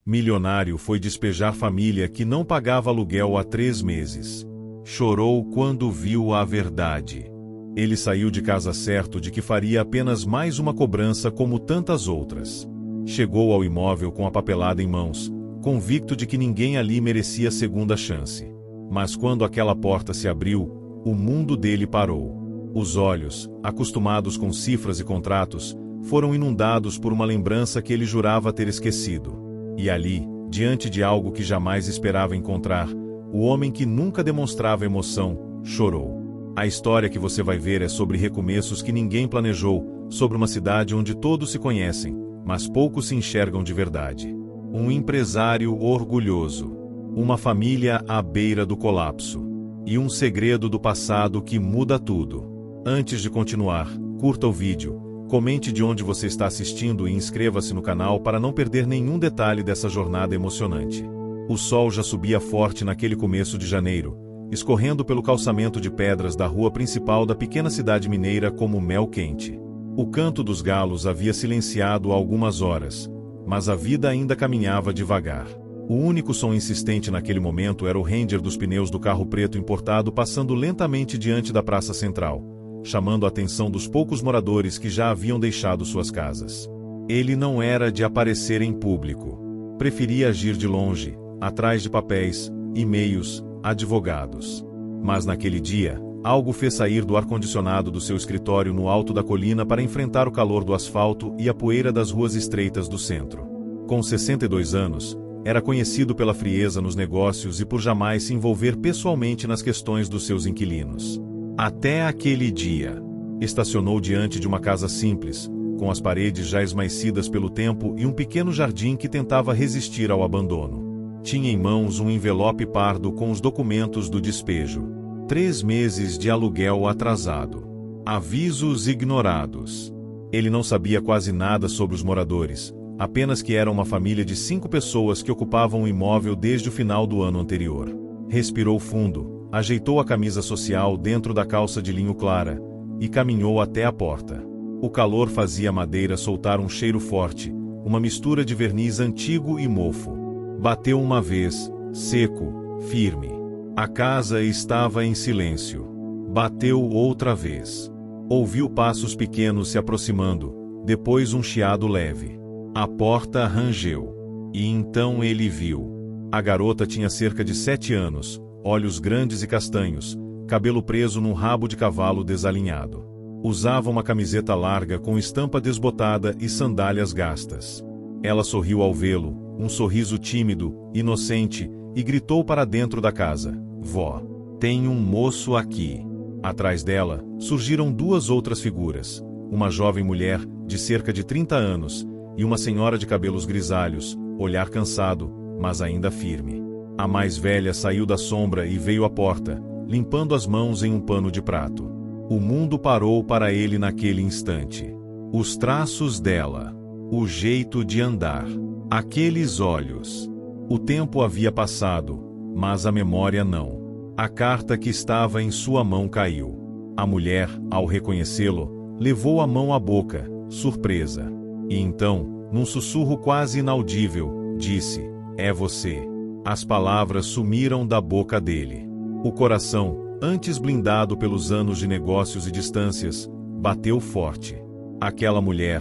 Milionário foi despejar família que não pagava aluguel há 3 meses. Chorou quando viu a verdade. Ele saiu de casa certo de que faria apenas mais uma cobrança como tantas outras. Chegou ao imóvel com a papelada em mãos, convicto de que ninguém ali merecia segunda chance. Mas quando aquela porta se abriu, o mundo dele parou. Os olhos, acostumados com cifras e contratos, foram inundados por uma lembrança que ele jurava ter esquecido. E ali, diante de algo que jamais esperava encontrar, o homem que nunca demonstrava emoção, chorou. A história que você vai ver é sobre recomeços que ninguém planejou, sobre uma cidade onde todos se conhecem, mas poucos se enxergam de verdade. Um empresário orgulhoso. Uma família à beira do colapso. E um segredo do passado que muda tudo. Antes de continuar, curta o vídeo, comente de onde você está assistindo e inscreva-se no canal para não perder nenhum detalhe dessa jornada emocionante. O sol já subia forte naquele começo de janeiro, escorrendo pelo calçamento de pedras da rua principal da pequena cidade mineira como mel quente. O canto dos galos havia silenciado há algumas horas, mas a vida ainda caminhava devagar. O único som insistente naquele momento era o render dos pneus do carro preto importado passando lentamente diante da praça central, chamando a atenção dos poucos moradores que já haviam deixado suas casas. Ele não era de aparecer em público. Preferia agir de longe, atrás de papéis, e-mails, advogados. Mas naquele dia, algo fez sair do ar-condicionado do seu escritório no alto da colina para enfrentar o calor do asfalto e a poeira das ruas estreitas do centro. Com 62 anos, era conhecido pela frieza nos negócios e por jamais se envolver pessoalmente nas questões dos seus inquilinos. Até aquele dia. Estacionou diante de uma casa simples, com as paredes já esmaecidas pelo tempo e um pequeno jardim que tentava resistir ao abandono. Tinha em mãos um envelope pardo com os documentos do despejo. 3 meses de aluguel atrasado. Avisos ignorados. Ele não sabia quase nada sobre os moradores, apenas que era uma família de 5 pessoas que ocupavam o imóvel desde o final do ano anterior. Respirou fundo, ajeitou a camisa social dentro da calça de linho clara e caminhou até a porta. O calor fazia a madeira soltar um cheiro forte, uma mistura de verniz antigo e mofo. Bateu uma vez, seco, firme. A casa estava em silêncio. Bateu outra vez. Ouviu passos pequenos se aproximando, depois um chiado leve. A porta rangeu. E então ele viu. A garota tinha cerca de 7 anos, olhos grandes e castanhos, cabelo preso num rabo de cavalo desalinhado. Usava uma camiseta larga com estampa desbotada e sandálias gastas. Ela sorriu ao vê-lo, um sorriso tímido, inocente, e gritou para dentro da casa: "Vó, tem um moço aqui." Atrás dela, surgiram 2 outras figuras, uma jovem mulher, de cerca de 30 anos, e uma senhora de cabelos grisalhos, olhar cansado, mas ainda firme. A mais velha saiu da sombra e veio à porta, limpando as mãos em um pano de prato. O mundo parou para ele naquele instante. Os traços dela, o jeito de andar, aqueles olhos. O tempo havia passado, mas a memória não. A carta que estava em sua mão caiu. A mulher, ao reconhecê-lo, levou a mão à boca, surpresa. E então, num sussurro quase inaudível, disse: "É você." As palavras sumiram da boca dele. O coração, antes blindado pelos anos de negócios e distâncias, bateu forte. Aquela mulher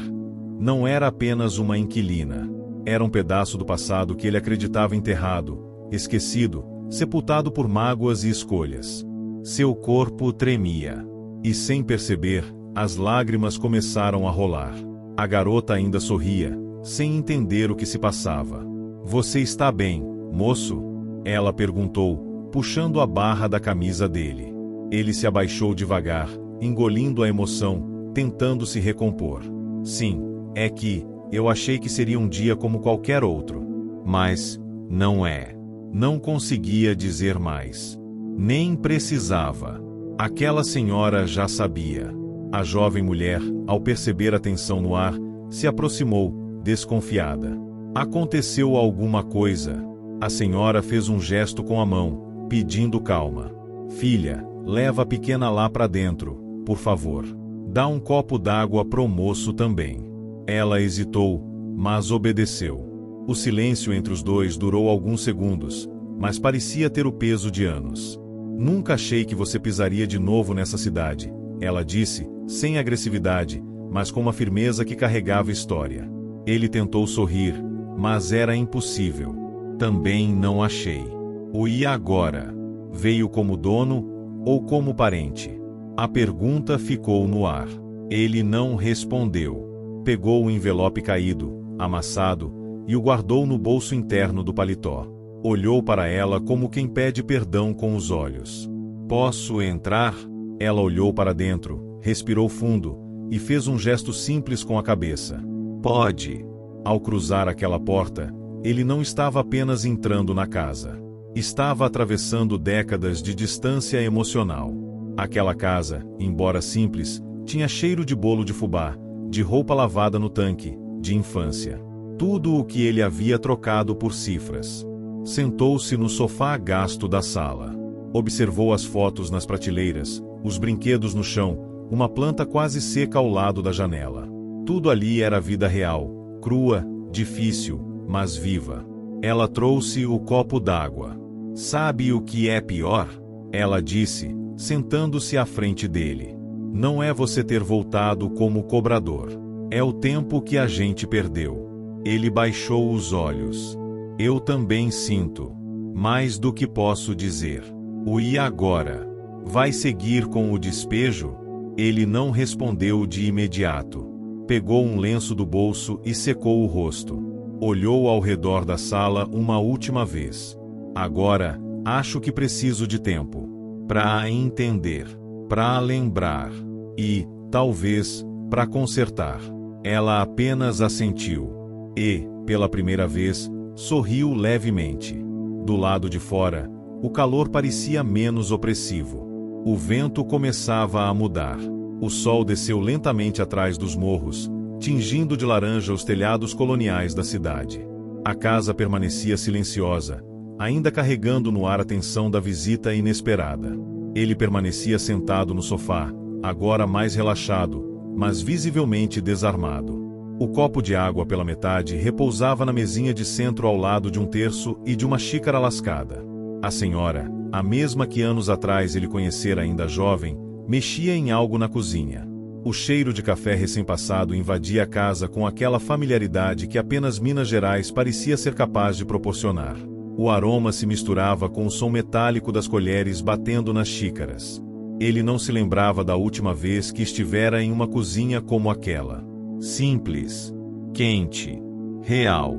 não era apenas uma inquilina. Era um pedaço do passado que ele acreditava enterrado, esquecido, sepultado por mágoas e escolhas. Seu corpo tremia. E sem perceber, as lágrimas começaram a rolar. A garota ainda sorria, sem entender o que se passava. "Você está bem, moço?" Ela perguntou, puxando a barra da camisa dele. Ele se abaixou devagar, engolindo a emoção, tentando se recompor. "Sim, é que eu achei que seria um dia como qualquer outro. Mas não é." Não conseguia dizer mais. Nem precisava. Aquela senhora já sabia. A jovem mulher, ao perceber a tensão no ar, se aproximou, desconfiada. Aconteceu alguma coisa. A senhora fez um gesto com a mão, pedindo calma. "Filha, leva a pequena lá para dentro, por favor. Dá um copo d'água pro moço também." Ela hesitou, mas obedeceu. O silêncio entre os dois durou alguns segundos, mas parecia ter o peso de anos. Nunca achei que você pisaria de novo nessa cidade, ela disse, sem agressividade, mas com uma firmeza que carregava história. Ele tentou sorrir, mas era impossível. Também não achei. O e agora? Veio como dono ou como parente? A pergunta ficou no ar. Ele não respondeu. Pegou o envelope caído, amassado, e o guardou no bolso interno do paletó. Olhou para ela como quem pede perdão com os olhos. Posso entrar? Ela olhou para dentro, respirou fundo, e fez um gesto simples com a cabeça. Pode. Ao cruzar aquela porta, ele não estava apenas entrando na casa. Estava atravessando décadas de distância emocional. Aquela casa, embora simples, tinha cheiro de bolo de fubá, de roupa lavada no tanque, de infância. Tudo o que ele havia trocado por cifras. Sentou-se no sofá gasto da sala. Observou as fotos nas prateleiras, os brinquedos no chão, uma planta quase seca ao lado da janela. Tudo ali era vida real, crua, difícil, mas viva. Ela trouxe o copo d'água. Sabe o que é pior? Ela disse, sentando-se à frente dele. Não é você ter voltado como cobrador. É o tempo que a gente perdeu. Ele baixou os olhos. Eu também sinto. Mais do que posso dizer. O e agora? Vai seguir com o despejo? Ele não respondeu de imediato. Pegou um lenço do bolso e secou o rosto. Olhou ao redor da sala uma última vez. Agora, acho que preciso de tempo. Para entender. Para lembrar. E, talvez, para consertar. Ela apenas assentiu. E, pela primeira vez, sorriu levemente. Do lado de fora, o calor parecia menos opressivo. O vento começava a mudar. O sol desceu lentamente atrás dos morros, tingindo de laranja os telhados coloniais da cidade. A casa permanecia silenciosa, ainda carregando no ar a tensão da visita inesperada. Ele permanecia sentado no sofá, agora mais relaxado, mas visivelmente desarmado. O copo de água pela metade repousava na mesinha de centro ao lado de um terço e de uma xícara lascada. A senhora, a mesma que anos atrás ele conhecera ainda jovem, mexia em algo na cozinha. O cheiro de café recém-passado invadia a casa com aquela familiaridade que apenas Minas Gerais parecia ser capaz de proporcionar. O aroma se misturava com o som metálico das colheres batendo nas xícaras. Ele não se lembrava da última vez que estivera em uma cozinha como aquela. Simples, quente, real.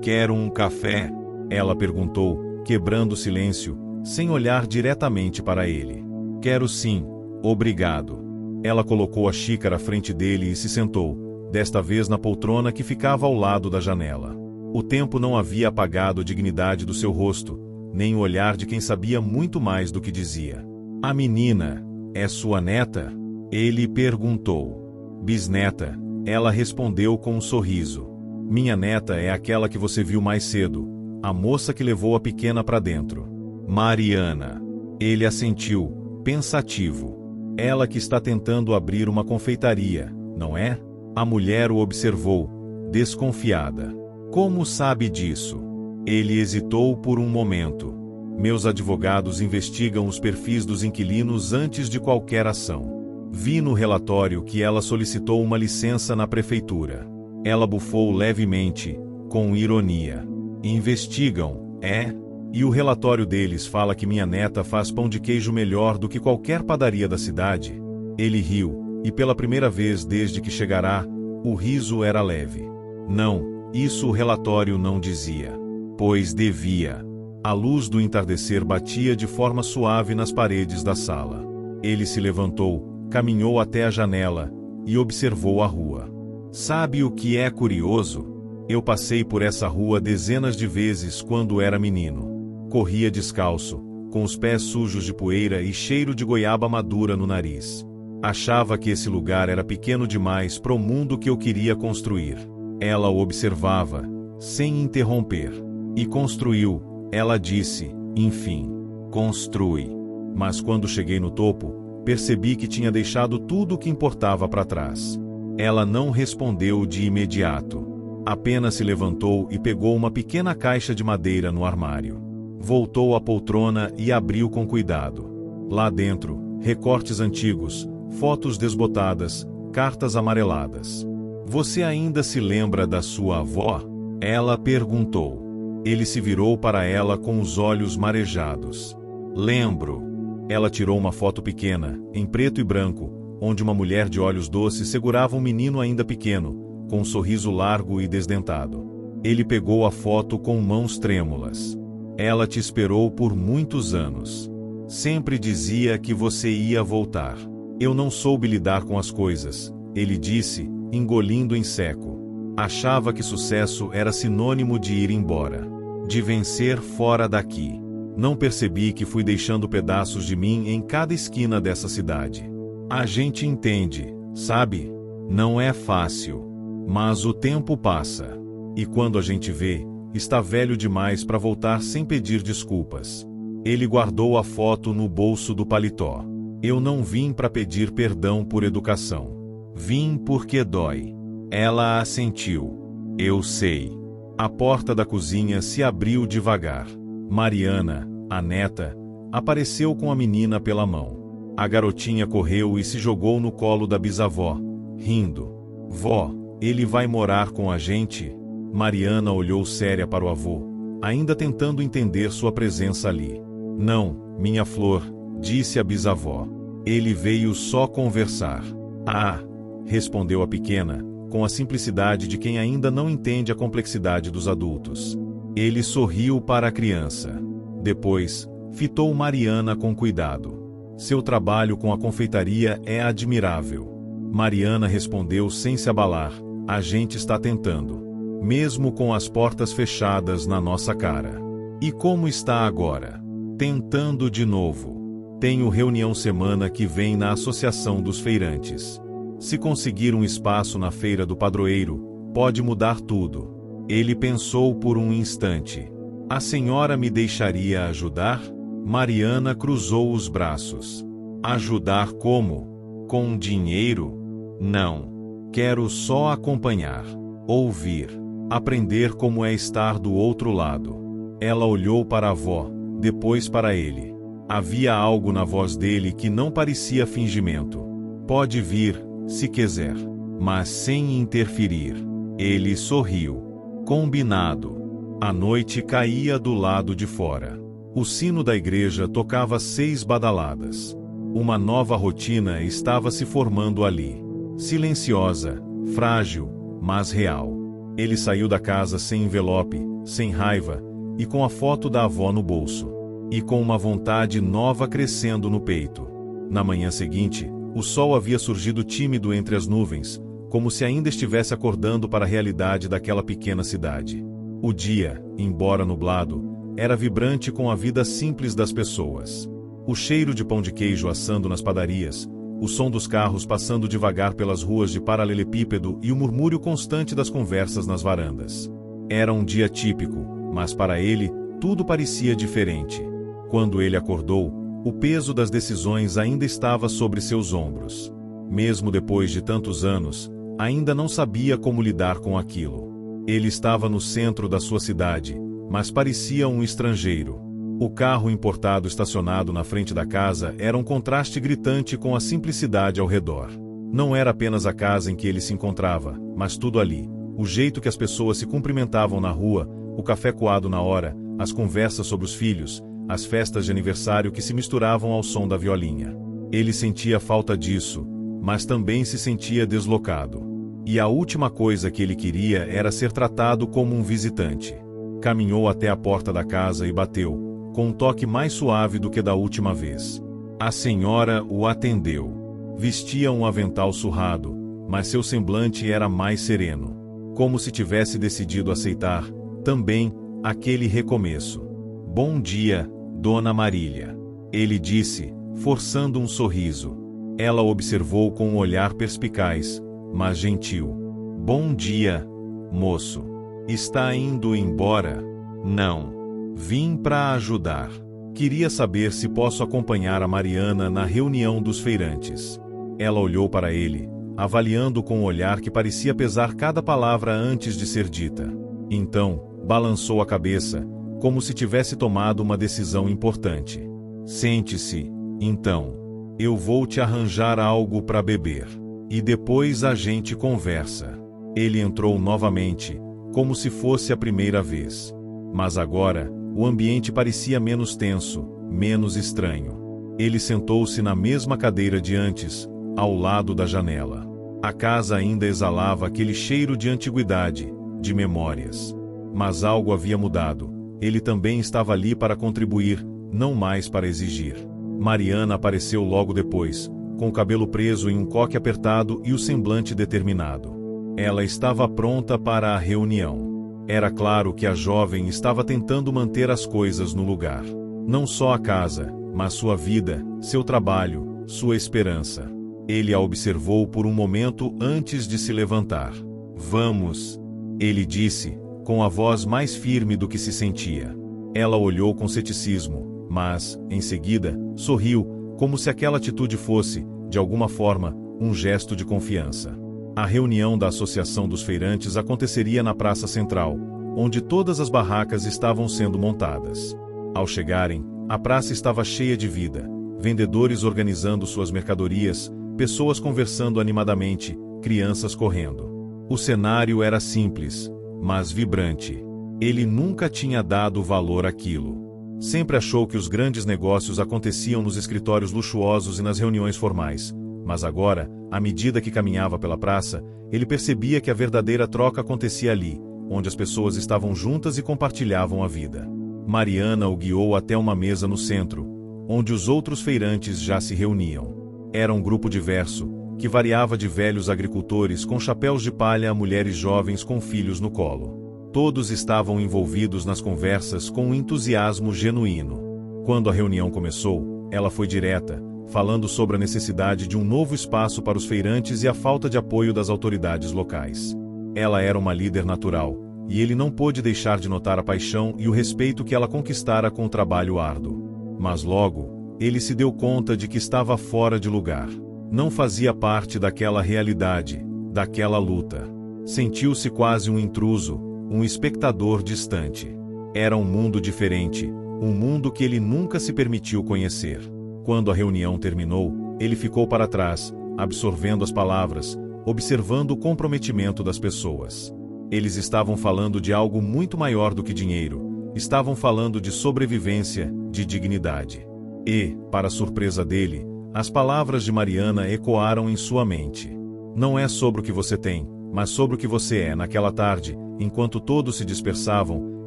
Quero um café? Ela perguntou, quebrando o silêncio, sem olhar diretamente para ele. Quero sim, obrigado. Ela colocou a xícara à frente dele e se sentou, desta vez na poltrona que ficava ao lado da janela. O tempo não havia apagado a dignidade do seu rosto, nem o olhar de quem sabia muito mais do que dizia. A menina, é sua neta? Ele perguntou. Bisneta, ela respondeu com um sorriso. Minha neta é aquela que você viu mais cedo, a moça que levou a pequena para dentro. Mariana. Ele assentiu, pensativo. Ela que está tentando abrir uma confeitaria, não é? A mulher o observou, desconfiada. Como sabe disso? Ele hesitou por um momento. Meus advogados investigam os perfis dos inquilinos antes de qualquer ação. Vi no relatório que ela solicitou uma licença na prefeitura. Ela bufou levemente, com ironia. Investigam, é? E o relatório deles fala que minha neta faz pão de queijo melhor do que qualquer padaria da cidade? Ele riu, e pela primeira vez desde que chegará, o riso era leve. Não, isso o relatório não dizia. Pois devia. A luz do entardecer batia de forma suave nas paredes da sala. Ele se levantou, caminhou até a janela, e observou a rua. Sabe o que é curioso? Eu passei por essa rua dezenas de vezes quando era menino. Corria descalço, com os pés sujos de poeira e cheiro de goiaba madura no nariz. Achava que esse lugar era pequeno demais para o mundo que eu queria construir. Ela o observava, sem interromper. E construiu, ela disse, enfim, construi. Mas quando cheguei no topo, percebi que tinha deixado tudo o que importava para trás. Ela não respondeu de imediato. Apenas se levantou e pegou uma pequena caixa de madeira no armário. Voltou à poltrona e abriu com cuidado. Lá dentro, recortes antigos, fotos desbotadas, cartas amareladas. Você ainda se lembra da sua avó? Ela perguntou. Ele se virou para ela com os olhos marejados. Lembro. Ela tirou uma foto pequena, em preto e branco, onde uma mulher de olhos doces segurava um menino ainda pequeno, com um sorriso largo e desdentado. Ele pegou a foto com mãos trêmulas. Ela te esperou por muitos anos. Sempre dizia que você ia voltar. Eu não soube lidar com as coisas, ele disse, engolindo em seco. Achava que sucesso era sinônimo de ir embora, de vencer fora daqui. Não percebi que fui deixando pedaços de mim em cada esquina dessa cidade. A gente entende, sabe? Não é fácil. Mas o tempo passa. E quando a gente vê, está velho demais para voltar sem pedir desculpas. Ele guardou a foto no bolso do paletó. Eu não vim para pedir perdão por educação. Vim porque dói. Ela assentiu. Eu sei. A porta da cozinha se abriu devagar. Mariana, a neta, apareceu com a menina pela mão. A garotinha correu e se jogou no colo da bisavó, rindo. Vó, ele vai morar com a gente? Mariana olhou séria para o avô, ainda tentando entender sua presença ali. Não, minha flor, disse a bisavó. Ele veio só conversar. Ah, respondeu a pequena, com a simplicidade de quem ainda não entende a complexidade dos adultos. Ele sorriu para a criança. Depois, fitou Mariana com cuidado. Seu trabalho com a confeitaria é admirável. Mariana respondeu sem se abalar. A gente está tentando. Mesmo com as portas fechadas na nossa cara. E como está agora? Tentando de novo. Tenho reunião semana que vem na Associação dos Feirantes. Se conseguir um espaço na feira do padroeiro, pode mudar tudo. Ele pensou por um instante. A senhora me deixaria ajudar? Mariana cruzou os braços. Ajudar como? Com dinheiro? Não. Quero só acompanhar. Ouvir. Aprender como é estar do outro lado. Ela olhou para a avó, depois para ele. Havia algo na voz dele que não parecia fingimento. Pode vir, se quiser, mas sem interferir. Ele sorriu. Combinado. A noite caía do lado de fora. O sino da igreja tocava 6 badaladas. Uma nova rotina estava se formando ali. Silenciosa, frágil, mas real. Ele saiu da casa sem envelope, sem raiva, e com a foto da avó no bolso. E com uma vontade nova crescendo no peito. Na manhã seguinte, o sol havia surgido tímido entre as nuvens, como se ainda estivesse acordando para a realidade daquela pequena cidade. O dia, embora nublado, era vibrante com a vida simples das pessoas. O cheiro de pão de queijo assando nas padarias, o som dos carros passando devagar pelas ruas de paralelepípedo e o murmúrio constante das conversas nas varandas. Era um dia típico, mas para ele, tudo parecia diferente. Quando ele acordou, o peso das decisões ainda estava sobre seus ombros. Mesmo depois de tantos anos, ainda não sabia como lidar com aquilo. Ele estava no centro da sua cidade, mas parecia um estrangeiro. O carro importado estacionado na frente da casa era um contraste gritante com a simplicidade ao redor. Não era apenas a casa em que ele se encontrava, mas tudo ali. O jeito que as pessoas se cumprimentavam na rua, o café coado na hora, as conversas sobre os filhos, as festas de aniversário que se misturavam ao som da violinha. Ele sentia falta disso, mas também se sentia deslocado. E a última coisa que ele queria era ser tratado como um visitante. Caminhou até a porta da casa e bateu, com um toque mais suave do que da última vez. A senhora o atendeu. Vestia um avental surrado, mas seu semblante era mais sereno. Como se tivesse decidido aceitar, também, aquele recomeço. Bom dia, Dona Marília. Ele disse, forçando um sorriso. Ela observou com um olhar perspicaz, mas gentil. Bom dia, moço. Está indo embora? Não. Vim para ajudar. Queria saber se posso acompanhar a Mariana na reunião dos feirantes. Ela olhou para ele, avaliando com um olhar que parecia pesar cada palavra antes de ser dita. Então, balançou a cabeça, como se tivesse tomado uma decisão importante. Sente-se, então. Eu vou te arranjar algo para beber. E depois a gente conversa. Ele entrou novamente, como se fosse a primeira vez. Mas agora, o ambiente parecia menos tenso, menos estranho. Ele sentou-se na mesma cadeira de antes, ao lado da janela. A casa ainda exalava aquele cheiro de antiguidade, de memórias. Mas algo havia mudado. Ele também estava ali para contribuir, não mais para exigir. Mariana apareceu logo depois, com o cabelo preso em um coque apertado e o semblante determinado. Ela estava pronta para a reunião. Era claro que a jovem estava tentando manter as coisas no lugar. Não só a casa, mas sua vida, seu trabalho, sua esperança. Ele a observou por um momento antes de se levantar. Vamos, ele disse, com a voz mais firme do que se sentia. Ela olhou com ceticismo, mas, em seguida, sorriu, como se aquela atitude fosse, de alguma forma, um gesto de confiança. A reunião da Associação dos Feirantes aconteceria na Praça Central, onde todas as barracas estavam sendo montadas. Ao chegarem, a praça estava cheia de vida, vendedores organizando suas mercadorias, pessoas conversando animadamente, crianças correndo. O cenário era simples, mas vibrante. Ele nunca tinha dado valor àquilo. Sempre achou que os grandes negócios aconteciam nos escritórios luxuosos e nas reuniões formais, mas agora, à medida que caminhava pela praça, ele percebia que a verdadeira troca acontecia ali, onde as pessoas estavam juntas e compartilhavam a vida. Mariana o guiou até uma mesa no centro, onde os outros feirantes já se reuniam. Era um grupo diverso, que variava de velhos agricultores com chapéus de palha a mulheres jovens com filhos no colo. Todos estavam envolvidos nas conversas com um entusiasmo genuíno. Quando a reunião começou, ela foi direta, falando sobre a necessidade de um novo espaço para os feirantes e a falta de apoio das autoridades locais. Ela era uma líder natural, e ele não pôde deixar de notar a paixão e o respeito que ela conquistara com o trabalho árduo. Mas logo, ele se deu conta de que estava fora de lugar. Não fazia parte daquela realidade, daquela luta. Sentiu-se quase um intruso, um espectador distante. Era um mundo diferente, um mundo que ele nunca se permitiu conhecer. Quando a reunião terminou, ele ficou para trás, absorvendo as palavras, observando o comprometimento das pessoas. Eles estavam falando de algo muito maior do que dinheiro. Estavam falando de sobrevivência, de dignidade. E, para surpresa dele, as palavras de Mariana ecoaram em sua mente. Não é sobre o que você tem, mas sobre o que você é. Naquela tarde, enquanto todos se dispersavam,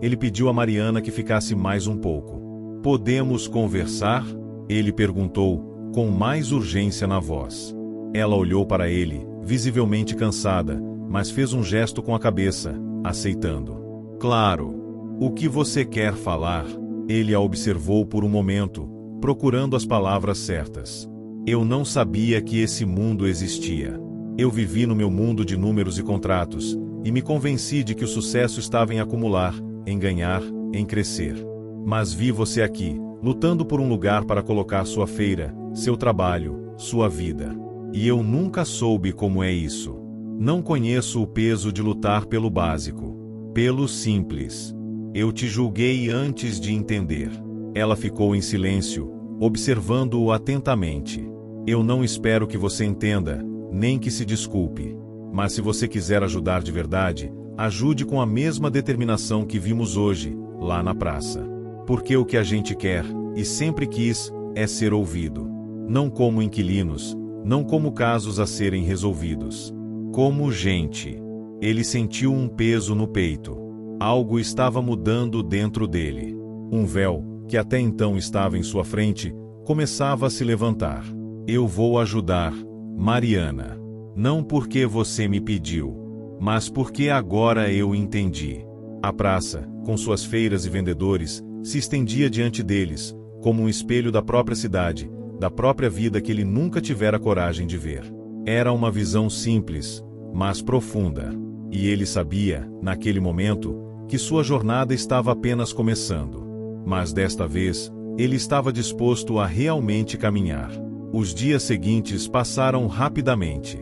ele pediu a Mariana que ficasse mais um pouco. Podemos conversar? Ele perguntou, com mais urgência na voz. Ela olhou para ele, visivelmente cansada, mas fez um gesto com a cabeça, aceitando. Claro. O que você quer falar? Ele a observou por um momento, procurando as palavras certas. Eu não sabia que esse mundo existia. Eu vivi no meu mundo de números e contratos, e me convenci de que o sucesso estava em acumular, em ganhar, em crescer. Mas vi você aqui, lutando por um lugar para colocar sua feira, seu trabalho, sua vida. E eu nunca soube como é isso. Não conheço o peso de lutar pelo básico, pelo simples. Eu te julguei antes de entender. Ela ficou em silêncio, observando-o atentamente. Eu não espero que você entenda, nem que se desculpe. Mas se você quiser ajudar de verdade, ajude com a mesma determinação que vimos hoje, lá na praça. Porque o que a gente quer, e sempre quis, é ser ouvido. Não como inquilinos, não como casos a serem resolvidos. Como gente. Ele sentiu um peso no peito. Algo estava mudando dentro dele. Um véu, que até então estava em sua frente, começava a se levantar. Eu vou ajudar, Mariana. Não porque você me pediu, mas porque agora eu entendi. A praça, com suas feiras e vendedores, se estendia diante deles, como um espelho da própria cidade, da própria vida que ele nunca tivera coragem de ver. Era uma visão simples, mas profunda. E ele sabia, naquele momento, que sua jornada estava apenas começando. Mas desta vez, ele estava disposto a realmente caminhar. Os dias seguintes passaram rapidamente.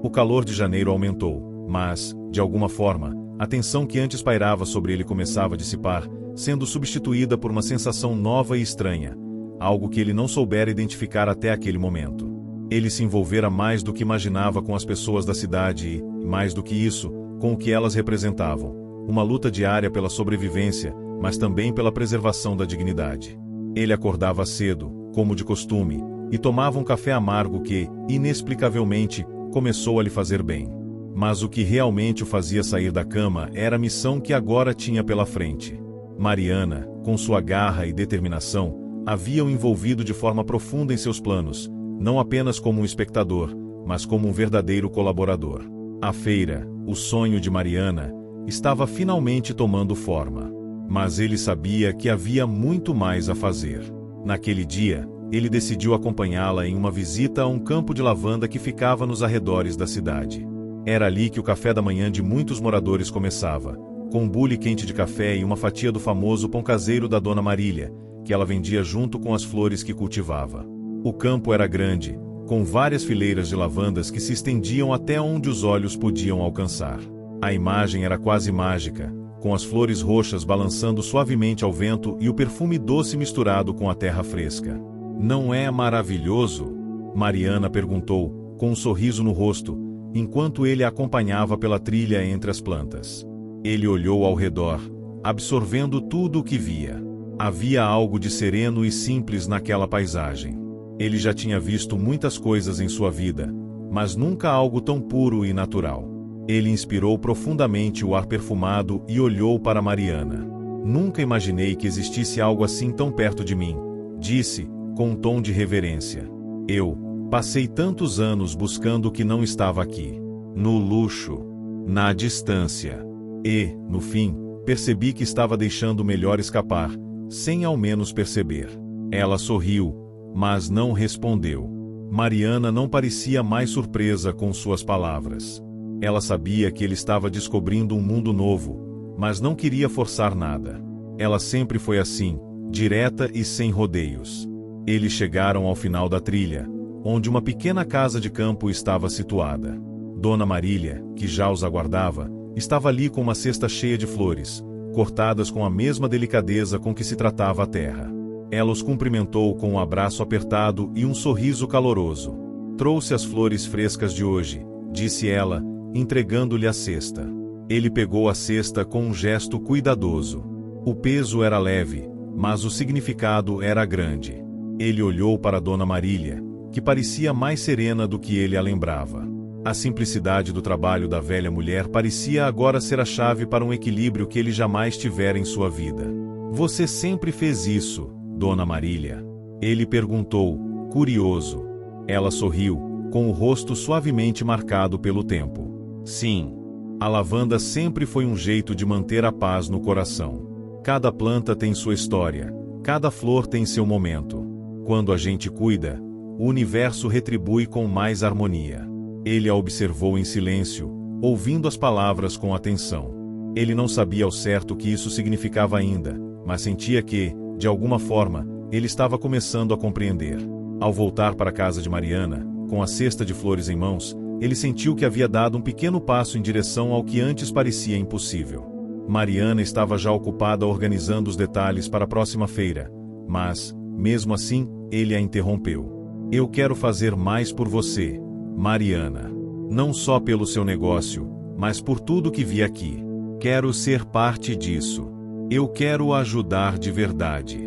O calor de janeiro aumentou, mas, de alguma forma, a tensão que antes pairava sobre ele começava a dissipar, sendo substituída por uma sensação nova e estranha, algo que ele não soubera identificar até aquele momento. Ele se envolvera mais do que imaginava com as pessoas da cidade e, mais do que isso, com o que elas representavam. Uma luta diária pela sobrevivência, mas também pela preservação da dignidade. Ele acordava cedo, como de costume, e tomava um café amargo que, inexplicavelmente, começou a lhe fazer bem. Mas o que realmente o fazia sair da cama era a missão que agora tinha pela frente. Mariana, com sua garra e determinação, havia o envolvido de forma profunda em seus planos, não apenas como um espectador, mas como um verdadeiro colaborador. A feira, o sonho de Mariana, estava finalmente tomando forma. Mas ele sabia que havia muito mais a fazer. Naquele dia, ele decidiu acompanhá-la em uma visita a um campo de lavanda que ficava nos arredores da cidade. Era ali que o café da manhã de muitos moradores começava, com um bule quente de café e uma fatia do famoso pão caseiro da Dona Marília, que ela vendia junto com as flores que cultivava. O campo era grande, com várias fileiras de lavandas que se estendiam até onde os olhos podiam alcançar. A imagem era quase mágica, com as flores roxas balançando suavemente ao vento e o perfume doce misturado com a terra fresca. "Não é maravilhoso?" Mariana perguntou, com um sorriso no rosto, enquanto ele a acompanhava pela trilha entre as plantas. Ele olhou ao redor, absorvendo tudo o que via. Havia algo de sereno e simples naquela paisagem. Ele já tinha visto muitas coisas em sua vida, mas nunca algo tão puro e natural. Ele inspirou profundamente o ar perfumado e olhou para Mariana. "Nunca imaginei que existisse algo assim tão perto de mim", disse, com um tom de reverência. "Eu passei tantos anos buscando o que não estava aqui. No luxo, na distância. E, no fim, percebi que estava deixando o melhor escapar, sem ao menos perceber." Ela sorriu, mas não respondeu. Mariana não parecia mais surpresa com suas palavras. Ela sabia que ele estava descobrindo um mundo novo, mas não queria forçar nada. Ela sempre foi assim, direta e sem rodeios. Eles chegaram ao final da trilha, onde uma pequena casa de campo estava situada. Dona Marília, que já os aguardava, estava ali com uma cesta cheia de flores, cortadas com a mesma delicadeza com que se tratava a terra. Ela os cumprimentou com um abraço apertado e um sorriso caloroso. "Trouxe as flores frescas de hoje", disse ela, entregando-lhe a cesta. Ele pegou a cesta com um gesto cuidadoso. O peso era leve, mas o significado era grande. Ele olhou para Dona Marília, que parecia mais serena do que ele a lembrava. A simplicidade do trabalho da velha mulher parecia agora ser a chave para um equilíbrio que ele jamais tivera em sua vida. "Você sempre fez isso, Dona Marília?" ele perguntou, curioso. Ela sorriu, com o rosto suavemente marcado pelo tempo. "Sim. A lavanda sempre foi um jeito de manter a paz no coração. Cada planta tem sua história, cada flor tem seu momento. Quando a gente cuida, o universo retribui com mais harmonia." Ele a observou em silêncio, ouvindo as palavras com atenção. Ele não sabia ao certo o que isso significava ainda, mas sentia que, de alguma forma, ele estava começando a compreender. Ao voltar para a casa de Mariana, com a cesta de flores em mãos, ele sentiu que havia dado um pequeno passo em direção ao que antes parecia impossível. Mariana estava já ocupada organizando os detalhes para a próxima feira, mas, mesmo assim, ele a interrompeu. "Eu quero fazer mais por você, Mariana. Não só pelo seu negócio, mas por tudo que vi aqui. Quero ser parte disso. Eu quero ajudar de verdade."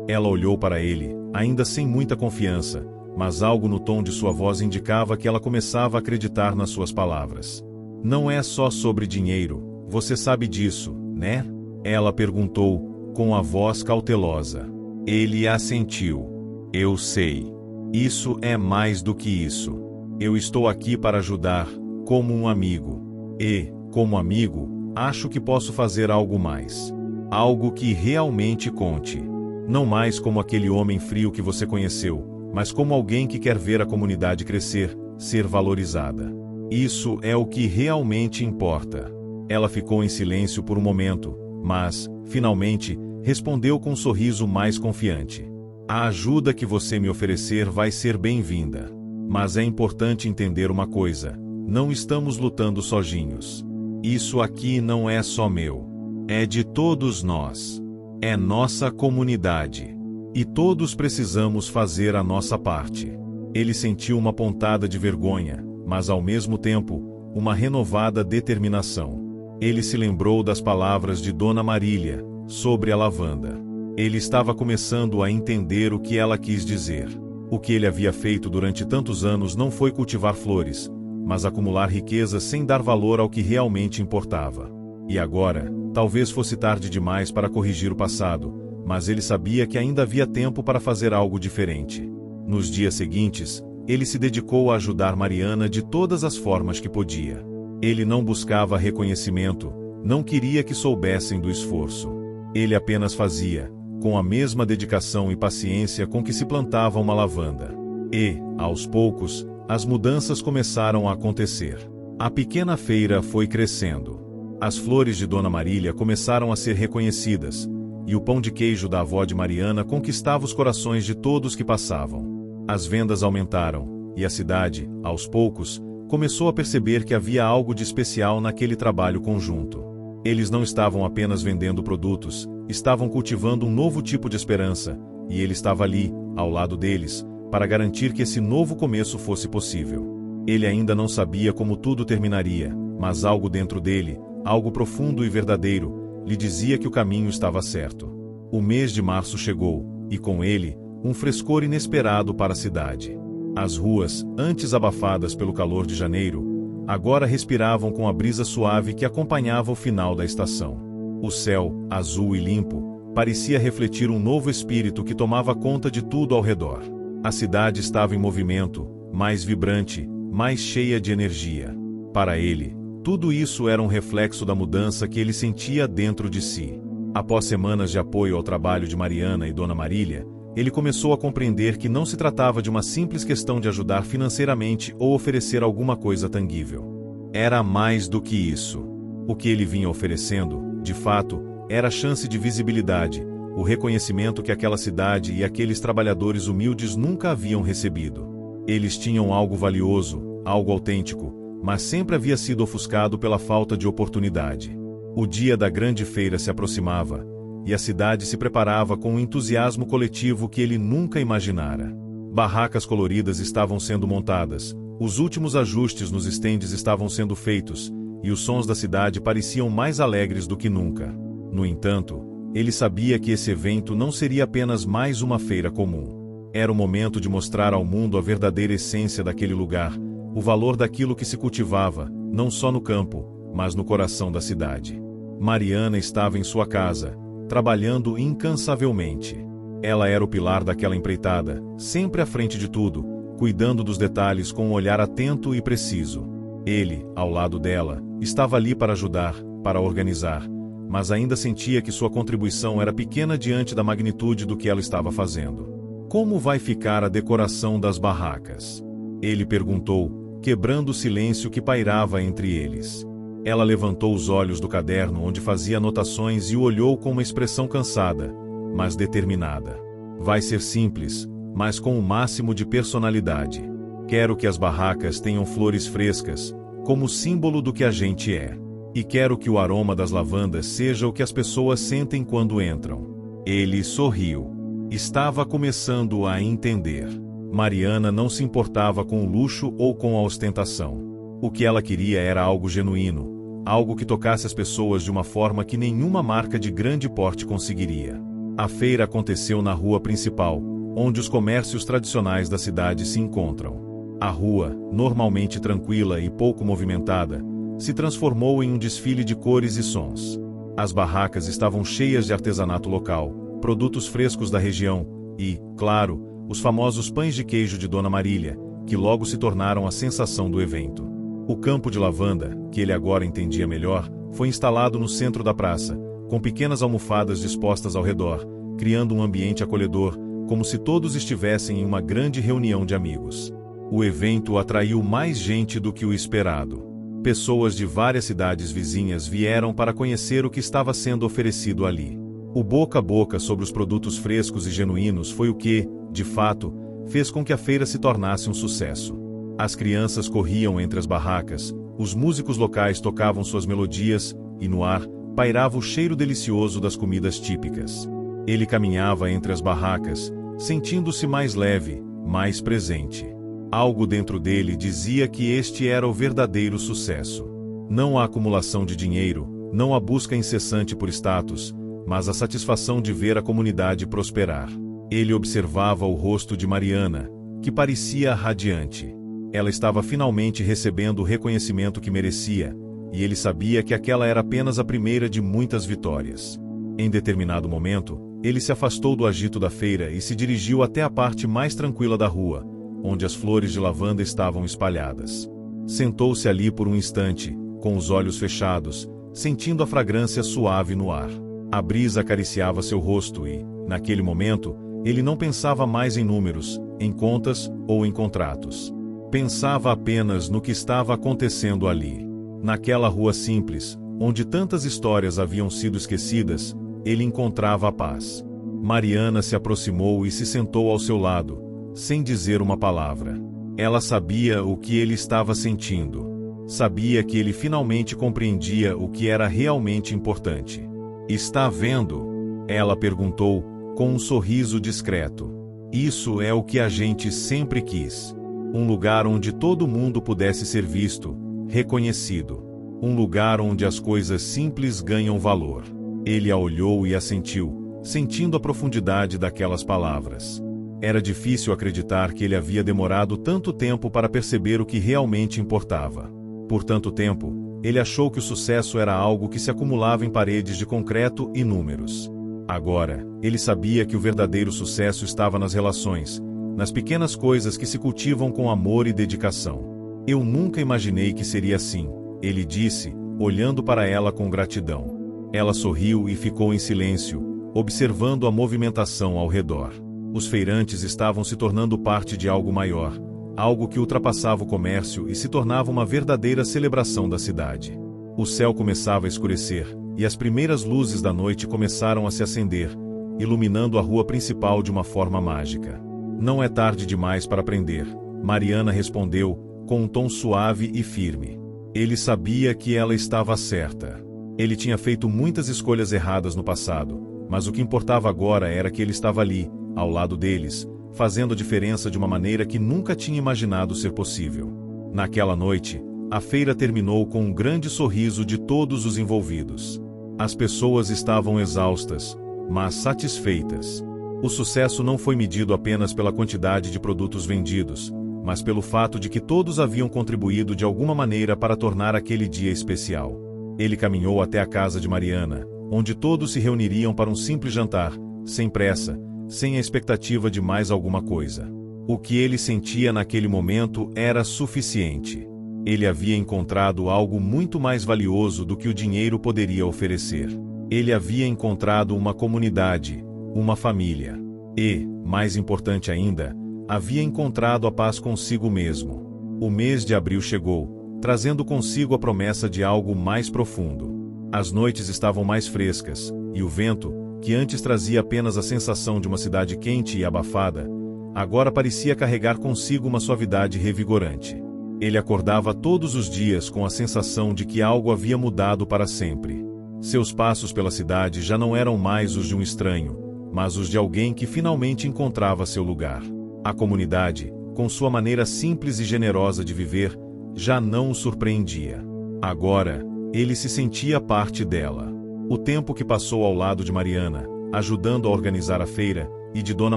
Ela olhou para ele, ainda sem muita confiança, mas algo no tom de sua voz indicava que ela começava a acreditar nas suas palavras. "Não é só sobre dinheiro, você sabe disso, né?" ela perguntou, com a voz cautelosa. Ele assentiu. "Eu sei. Isso é mais do que isso. Eu estou aqui para ajudar, como um amigo. E, como amigo, acho que posso fazer algo mais. Algo que realmente conte. Não mais como aquele homem frio que você conheceu, mas como alguém que quer ver a comunidade crescer, ser valorizada. Isso é o que realmente importa." Ela ficou em silêncio por um momento, mas, finalmente, respondeu com um sorriso mais confiante. "A ajuda que você me oferecer vai ser bem-vinda. Mas é importante entender uma coisa: não estamos lutando sozinhos. Isso aqui não é só meu. É de todos nós. É nossa comunidade. E todos precisamos fazer a nossa parte. Ele sentiu uma pontada de vergonha, mas ao mesmo tempo, uma renovada determinação. Ele se lembrou das palavras de Dona Marília sobre a lavanda. Ele estava começando a entender o que ela quis dizer. O que ele havia feito durante tantos anos não foi cultivar flores, mas acumular riqueza sem dar valor ao que realmente importava. E agora, talvez fosse tarde demais para corrigir o passado, mas ele sabia que ainda havia tempo para fazer algo diferente. Nos dias seguintes, ele se dedicou a ajudar Mariana de todas as formas que podia. Ele não buscava reconhecimento, não queria que soubessem do esforço. Ele apenas fazia, com a mesma dedicação e paciência com que se plantava uma lavanda. E, aos poucos, as mudanças começaram a acontecer. A pequena feira foi crescendo. As flores de Dona Marília começaram a ser reconhecidas, e o pão de queijo da avó de Mariana conquistava os corações de todos que passavam. As vendas aumentaram, e a cidade, aos poucos, começou a perceber que havia algo de especial naquele trabalho conjunto. Eles não estavam apenas vendendo produtos, estavam cultivando um novo tipo de esperança, e ele estava ali, ao lado deles, para garantir que esse novo começo fosse possível. Ele ainda não sabia como tudo terminaria, mas algo dentro dele, algo profundo e verdadeiro, lhe dizia que o caminho estava certo. O mês de março chegou, e com ele, um frescor inesperado para a cidade. As ruas, antes abafadas pelo calor de janeiro, agora respiravam com a brisa suave que acompanhava o final da estação. O céu, azul e limpo, parecia refletir um novo espírito que tomava conta de tudo ao redor. A cidade estava em movimento, mais vibrante, mais cheia de energia. Para ele, tudo isso era um reflexo da mudança que ele sentia dentro de si. Após semanas de apoio ao trabalho de Mariana e Dona Marília, ele começou a compreender que não se tratava de uma simples questão de ajudar financeiramente ou oferecer alguma coisa tangível. Era mais do que isso. O que ele vinha oferecendo, de fato, era a chance de visibilidade, o reconhecimento que aquela cidade e aqueles trabalhadores humildes nunca haviam recebido. Eles tinham algo valioso, algo autêntico, mas sempre havia sido ofuscado pela falta de oportunidade. O dia da grande feira se aproximava, e a cidade se preparava com um entusiasmo coletivo que ele nunca imaginara. Barracas coloridas estavam sendo montadas, os últimos ajustes nos estendes estavam sendo feitos, e os sons da cidade pareciam mais alegres do que nunca. No entanto, ele sabia que esse evento não seria apenas mais uma feira comum. Era o momento de mostrar ao mundo a verdadeira essência daquele lugar, o valor daquilo que se cultivava, não só no campo, mas no coração da cidade. Mariana estava em sua casa, trabalhando incansavelmente. Ela era o pilar daquela empreitada, sempre à frente de tudo, cuidando dos detalhes com um olhar atento e preciso. Ele, ao lado dela, estava ali para ajudar, para organizar, mas ainda sentia que sua contribuição era pequena diante da magnitude do que ela estava fazendo. Como vai ficar a decoração das barracas? Ele perguntou, quebrando o silêncio que pairava entre eles. Ela levantou os olhos do caderno onde fazia anotações e o olhou com uma expressão cansada, mas determinada. Vai ser simples, mas com o máximo de personalidade. Quero que as barracas tenham flores frescas, como símbolo do que a gente é. E quero que o aroma das lavandas seja o que as pessoas sentem quando entram. Ele sorriu. Estava começando a entender. Mariana não se importava com o luxo ou com a ostentação. O que ela queria era algo genuíno, algo que tocasse as pessoas de uma forma que nenhuma marca de grande porte conseguiria. A feira aconteceu na rua principal, onde os comércios tradicionais da cidade se encontram. A rua, normalmente tranquila e pouco movimentada, se transformou em um desfile de cores e sons. As barracas estavam cheias de artesanato local, produtos frescos da região e, claro, os famosos pães de queijo de Dona Marília, que logo se tornaram a sensação do evento. O campo de lavanda, que ele agora entendia melhor, foi instalado no centro da praça, com pequenas almofadas dispostas ao redor, criando um ambiente acolhedor, como se todos estivessem em uma grande reunião de amigos. O evento atraiu mais gente do que o esperado. Pessoas de várias cidades vizinhas vieram para conhecer o que estava sendo oferecido ali. O boca a boca sobre os produtos frescos e genuínos foi o que, de fato, fez com que a feira se tornasse um sucesso. As crianças corriam entre as barracas, os músicos locais tocavam suas melodias, e no ar pairava o cheiro delicioso das comidas típicas. Ele caminhava entre as barracas, sentindo-se mais leve, mais presente. Algo dentro dele dizia que este era o verdadeiro sucesso. Não a acumulação de dinheiro, não a busca incessante por status, mas a satisfação de ver a comunidade prosperar. Ele observava o rosto de Mariana, que parecia radiante. Ela estava finalmente recebendo o reconhecimento que merecia, e ele sabia que aquela era apenas a primeira de muitas vitórias. Em determinado momento, ele se afastou do agito da feira e se dirigiu até a parte mais tranquila da rua, onde as flores de lavanda estavam espalhadas. Sentou-se ali por um instante, com os olhos fechados, sentindo a fragrância suave no ar. A brisa acariciava seu rosto e, naquele momento, ele não pensava mais em números, em contas ou em contratos. Pensava apenas no que estava acontecendo ali. Naquela rua simples, onde tantas histórias haviam sido esquecidas, ele encontrava a paz. Mariana se aproximou e se sentou ao seu lado, sem dizer uma palavra. Ela sabia o que ele estava sentindo. Sabia que ele finalmente compreendia o que era realmente importante. "Está vendo?" ela perguntou, com um sorriso discreto. "Isso é o que a gente sempre quis. Um lugar onde todo mundo pudesse ser visto, reconhecido. Um lugar onde as coisas simples ganham valor." Ele a olhou e assentiu, sentindo a profundidade daquelas palavras. Era difícil acreditar que ele havia demorado tanto tempo para perceber o que realmente importava. Por tanto tempo, ele achou que o sucesso era algo que se acumulava em paredes de concreto e números. Agora, ele sabia que o verdadeiro sucesso estava nas relações, nas pequenas coisas que se cultivam com amor e dedicação. "Eu nunca imaginei que seria assim", ele disse, olhando para ela com gratidão. Ela sorriu e ficou em silêncio, observando a movimentação ao redor. Os feirantes estavam se tornando parte de algo maior, algo que ultrapassava o comércio e se tornava uma verdadeira celebração da cidade. O céu começava a escurecer, e as primeiras luzes da noite começaram a se acender, iluminando a rua principal de uma forma mágica. "Não é tarde demais para aprender", Mariana respondeu, com um tom suave e firme. Ele sabia que ela estava certa. Ele tinha feito muitas escolhas erradas no passado, mas o que importava agora era que ele estava ali, ao lado deles, fazendo a diferença de uma maneira que nunca tinha imaginado ser possível. Naquela noite, a feira terminou com um grande sorriso de todos os envolvidos. As pessoas estavam exaustas, mas satisfeitas. O sucesso não foi medido apenas pela quantidade de produtos vendidos, mas pelo fato de que todos haviam contribuído de alguma maneira para tornar aquele dia especial. Ele caminhou até a casa de Mariana, onde todos se reuniriam para um simples jantar, sem pressa, sem a expectativa de mais alguma coisa. O que ele sentia naquele momento era suficiente. Ele havia encontrado algo muito mais valioso do que o dinheiro poderia oferecer. Ele havia encontrado uma comunidade, uma família. E, mais importante ainda, havia encontrado a paz consigo mesmo. O mês de abril chegou, trazendo consigo a promessa de algo mais profundo. As noites estavam mais frescas, e o vento, que antes trazia apenas a sensação de uma cidade quente e abafada, agora parecia carregar consigo uma suavidade revigorante. Ele acordava todos os dias com a sensação de que algo havia mudado para sempre. Seus passos pela cidade já não eram mais os de um estranho, mas os de alguém que finalmente encontrava seu lugar. A comunidade, com sua maneira simples e generosa de viver, já não o surpreendia. Agora, ele se sentia parte dela. O tempo que passou ao lado de Mariana, ajudando a organizar a feira, e de Dona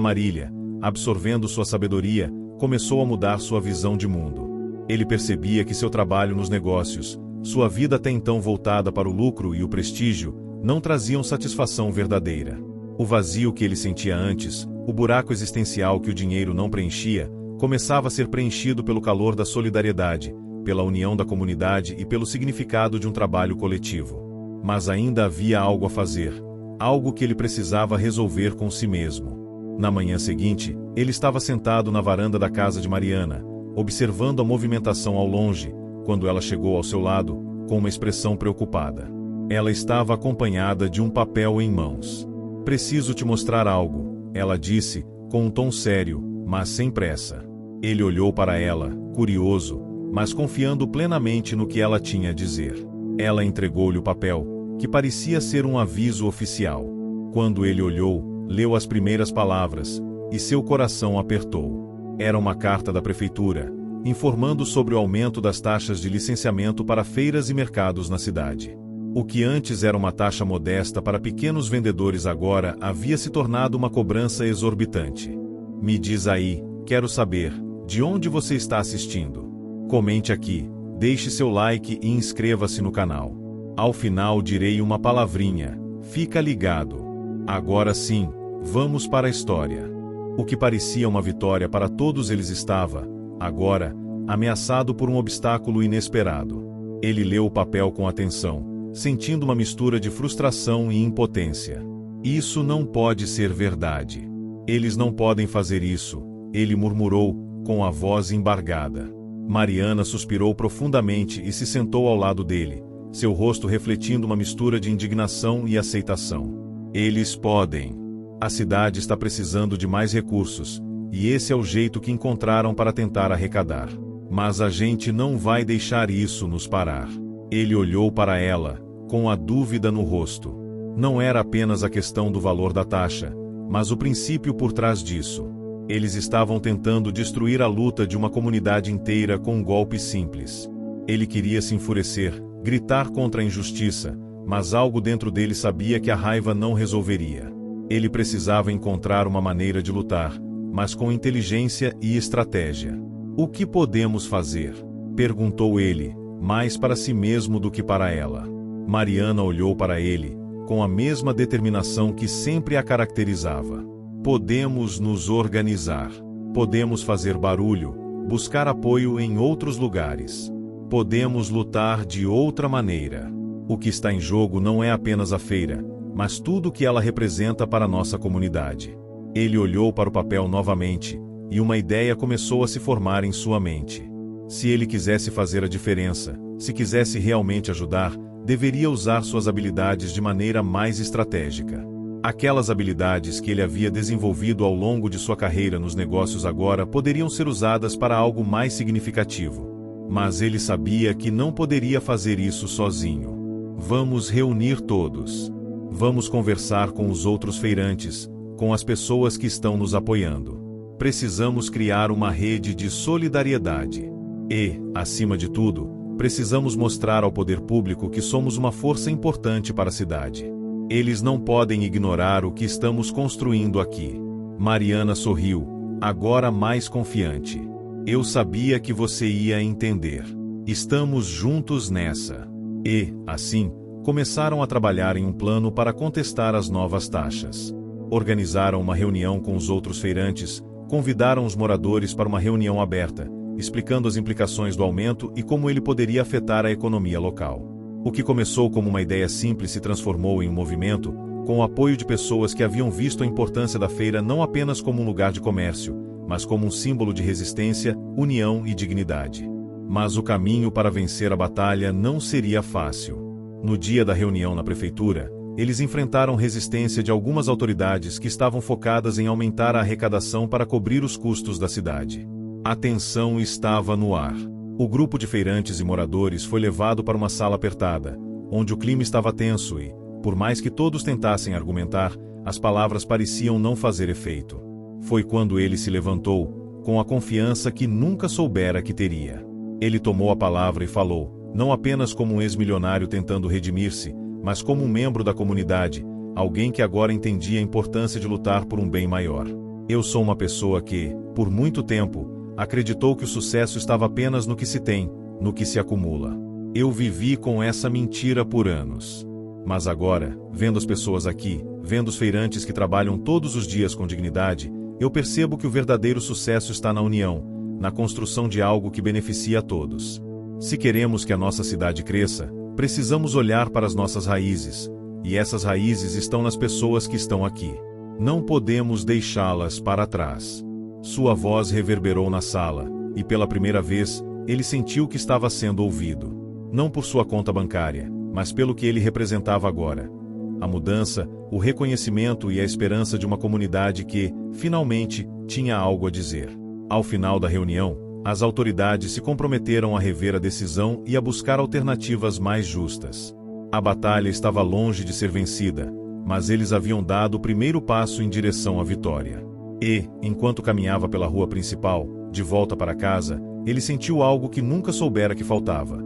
Marília, absorvendo sua sabedoria, começou a mudar sua visão de mundo. Ele percebia que seu trabalho nos negócios, sua vida até então voltada para o lucro e o prestígio, não traziam satisfação verdadeira. O vazio que ele sentia antes, o buraco existencial que o dinheiro não preenchia, começava a ser preenchido pelo calor da solidariedade, pela união da comunidade e pelo significado de um trabalho coletivo. Mas ainda havia algo a fazer, algo que ele precisava resolver com si mesmo. Na manhã seguinte, ele estava sentado na varanda da casa de Mariana, observando a movimentação ao longe, quando ela chegou ao seu lado, com uma expressão preocupada. Ela estava acompanhada de um papel em mãos. "Preciso te mostrar algo", ela disse, com um tom sério, mas sem pressa. Ele olhou para ela, curioso, mas confiando plenamente no que ela tinha a dizer. Ela entregou-lhe o papel, que parecia ser um aviso oficial. Quando ele olhou, leu as primeiras palavras, e seu coração apertou. Era uma carta da prefeitura, informando sobre o aumento das taxas de licenciamento para feiras e mercados na cidade. O que antes era uma taxa modesta para pequenos vendedores agora havia se tornado uma cobrança exorbitante. Me diz aí, quero saber, de onde você está assistindo? Comente aqui, deixe seu like e inscreva-se no canal. Ao final direi uma palavrinha, fica ligado. Agora sim, vamos para a história. O que parecia uma vitória para todos eles estava, agora, ameaçado por um obstáculo inesperado. Ele leu o papel com atenção, sentindo uma mistura de frustração e impotência. Isso não pode ser verdade. Eles não podem fazer isso, ele murmurou, com a voz embargada. Mariana suspirou profundamente e se sentou ao lado dele, seu rosto refletindo uma mistura de indignação e aceitação. Eles podem. A cidade está precisando de mais recursos, e esse é o jeito que encontraram para tentar arrecadar. Mas a gente não vai deixar isso nos parar. Ele olhou para ela, com a dúvida no rosto. Não era apenas a questão do valor da taxa, mas o princípio por trás disso. Eles estavam tentando destruir a luta de uma comunidade inteira com um golpe simples. Ele queria se enfurecer, gritar contra a injustiça, mas algo dentro dele sabia que a raiva não resolveria. Ele precisava encontrar uma maneira de lutar, mas com inteligência e estratégia. O que podemos fazer? Perguntou ele, mais para si mesmo do que para ela. Mariana olhou para ele, com a mesma determinação que sempre a caracterizava. Podemos nos organizar. Podemos fazer barulho, buscar apoio em outros lugares. Podemos lutar de outra maneira. O que está em jogo não é apenas a feira, mas tudo o que ela representa para nossa comunidade. Ele olhou para o papel novamente, e uma ideia começou a se formar em sua mente. Se ele quisesse fazer a diferença, se quisesse realmente ajudar, deveria usar suas habilidades de maneira mais estratégica. Aquelas habilidades que ele havia desenvolvido ao longo de sua carreira nos negócios agora poderiam ser usadas para algo mais significativo. Mas ele sabia que não poderia fazer isso sozinho. Vamos reunir todos. Vamos conversar com os outros feirantes, com as pessoas que estão nos apoiando. Precisamos criar uma rede de solidariedade. E, acima de tudo, precisamos mostrar ao poder público que somos uma força importante para a cidade. Eles não podem ignorar o que estamos construindo aqui. Mariana sorriu, agora mais confiante. Eu sabia que você ia entender. Estamos juntos nessa. E, assim, começaram a trabalhar em um plano para contestar as novas taxas. Organizaram uma reunião com os outros feirantes, convidaram os moradores para uma reunião aberta, explicando as implicações do aumento e como ele poderia afetar a economia local. O que começou como uma ideia simples se transformou em um movimento, com o apoio de pessoas que haviam visto a importância da feira não apenas como um lugar de comércio, mas como um símbolo de resistência, união e dignidade. Mas o caminho para vencer a batalha não seria fácil. No dia da reunião na prefeitura, eles enfrentaram resistência de algumas autoridades que estavam focadas em aumentar a arrecadação para cobrir os custos da cidade. A tensão estava no ar. O grupo de feirantes e moradores foi levado para uma sala apertada, onde o clima estava tenso e, por mais que todos tentassem argumentar, as palavras pareciam não fazer efeito. Foi quando ele se levantou, com a confiança que nunca soubera que teria. Ele tomou a palavra e falou, não apenas como um ex-milionário tentando redimir-se, mas como um membro da comunidade, alguém que agora entendia a importância de lutar por um bem maior. Eu sou uma pessoa que, por muito tempo, acreditou que o sucesso estava apenas no que se tem, no que se acumula. Eu vivi com essa mentira por anos. Mas agora, vendo as pessoas aqui, vendo os feirantes que trabalham todos os dias com dignidade, eu percebo que o verdadeiro sucesso está na união, na construção de algo que beneficia a todos. Se queremos que a nossa cidade cresça, precisamos olhar para as nossas raízes, e essas raízes estão nas pessoas que estão aqui. Não podemos deixá-las para trás. Sua voz reverberou na sala, e pela primeira vez, ele sentiu que estava sendo ouvido. Não por sua conta bancária, mas pelo que ele representava agora. A mudança, o reconhecimento e a esperança de uma comunidade que, finalmente, tinha algo a dizer. Ao final da reunião, as autoridades se comprometeram a rever a decisão e a buscar alternativas mais justas. A batalha estava longe de ser vencida, mas eles haviam dado o primeiro passo em direção à vitória. E, enquanto caminhava pela rua principal, de volta para casa, ele sentiu algo que nunca soubera que faltava.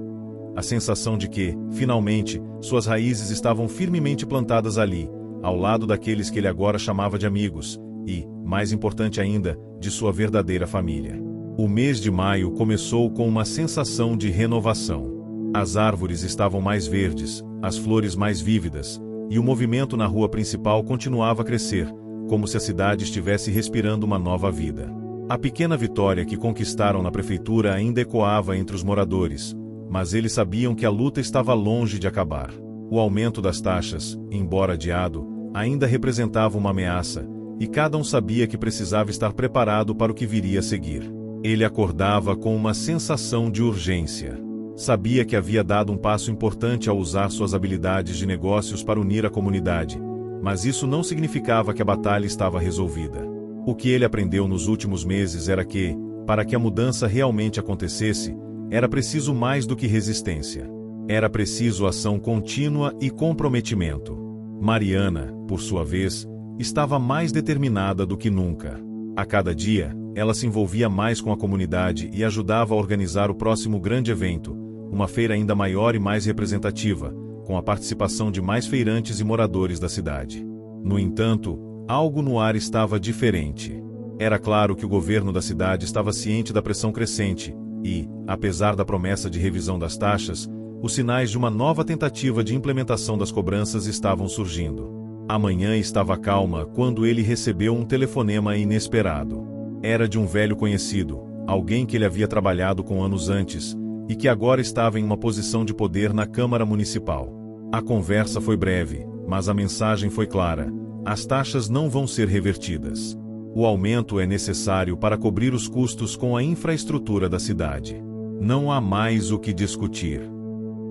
A sensação de que, finalmente, suas raízes estavam firmemente plantadas ali, ao lado daqueles que ele agora chamava de amigos, e, mais importante ainda, de sua verdadeira família. O mês de maio começou com uma sensação de renovação. As árvores estavam mais verdes, as flores mais vívidas, e o movimento na rua principal continuava a crescer, como se a cidade estivesse respirando uma nova vida. A pequena vitória que conquistaram na prefeitura ainda ecoava entre os moradores, mas eles sabiam que a luta estava longe de acabar. O aumento das taxas, embora adiado, ainda representava uma ameaça, e cada um sabia que precisava estar preparado para o que viria a seguir. Ele acordava com uma sensação de urgência. Sabia que havia dado um passo importante ao usar suas habilidades de negócios para unir a comunidade, mas isso não significava que a batalha estava resolvida. O que ele aprendeu nos últimos meses era que, para que a mudança realmente acontecesse, era preciso mais do que resistência. Era preciso ação contínua e comprometimento. Mariana, por sua vez, estava mais determinada do que nunca. A cada dia, ela se envolvia mais com a comunidade e ajudava a organizar o próximo grande evento, uma feira ainda maior e mais representativa, com a participação de mais feirantes e moradores da cidade. No entanto, algo no ar estava diferente. Era claro que o governo da cidade estava ciente da pressão crescente e, apesar da promessa de revisão das taxas, os sinais de uma nova tentativa de implementação das cobranças estavam surgindo. A manhã estava calma quando ele recebeu um telefonema inesperado. Era de um velho conhecido, alguém que ele havia trabalhado com anos antes, e que agora estava em uma posição de poder na Câmara Municipal. A conversa foi breve, mas a mensagem foi clara: as taxas não vão ser revertidas. O aumento é necessário para cobrir os custos com a infraestrutura da cidade. Não há mais o que discutir.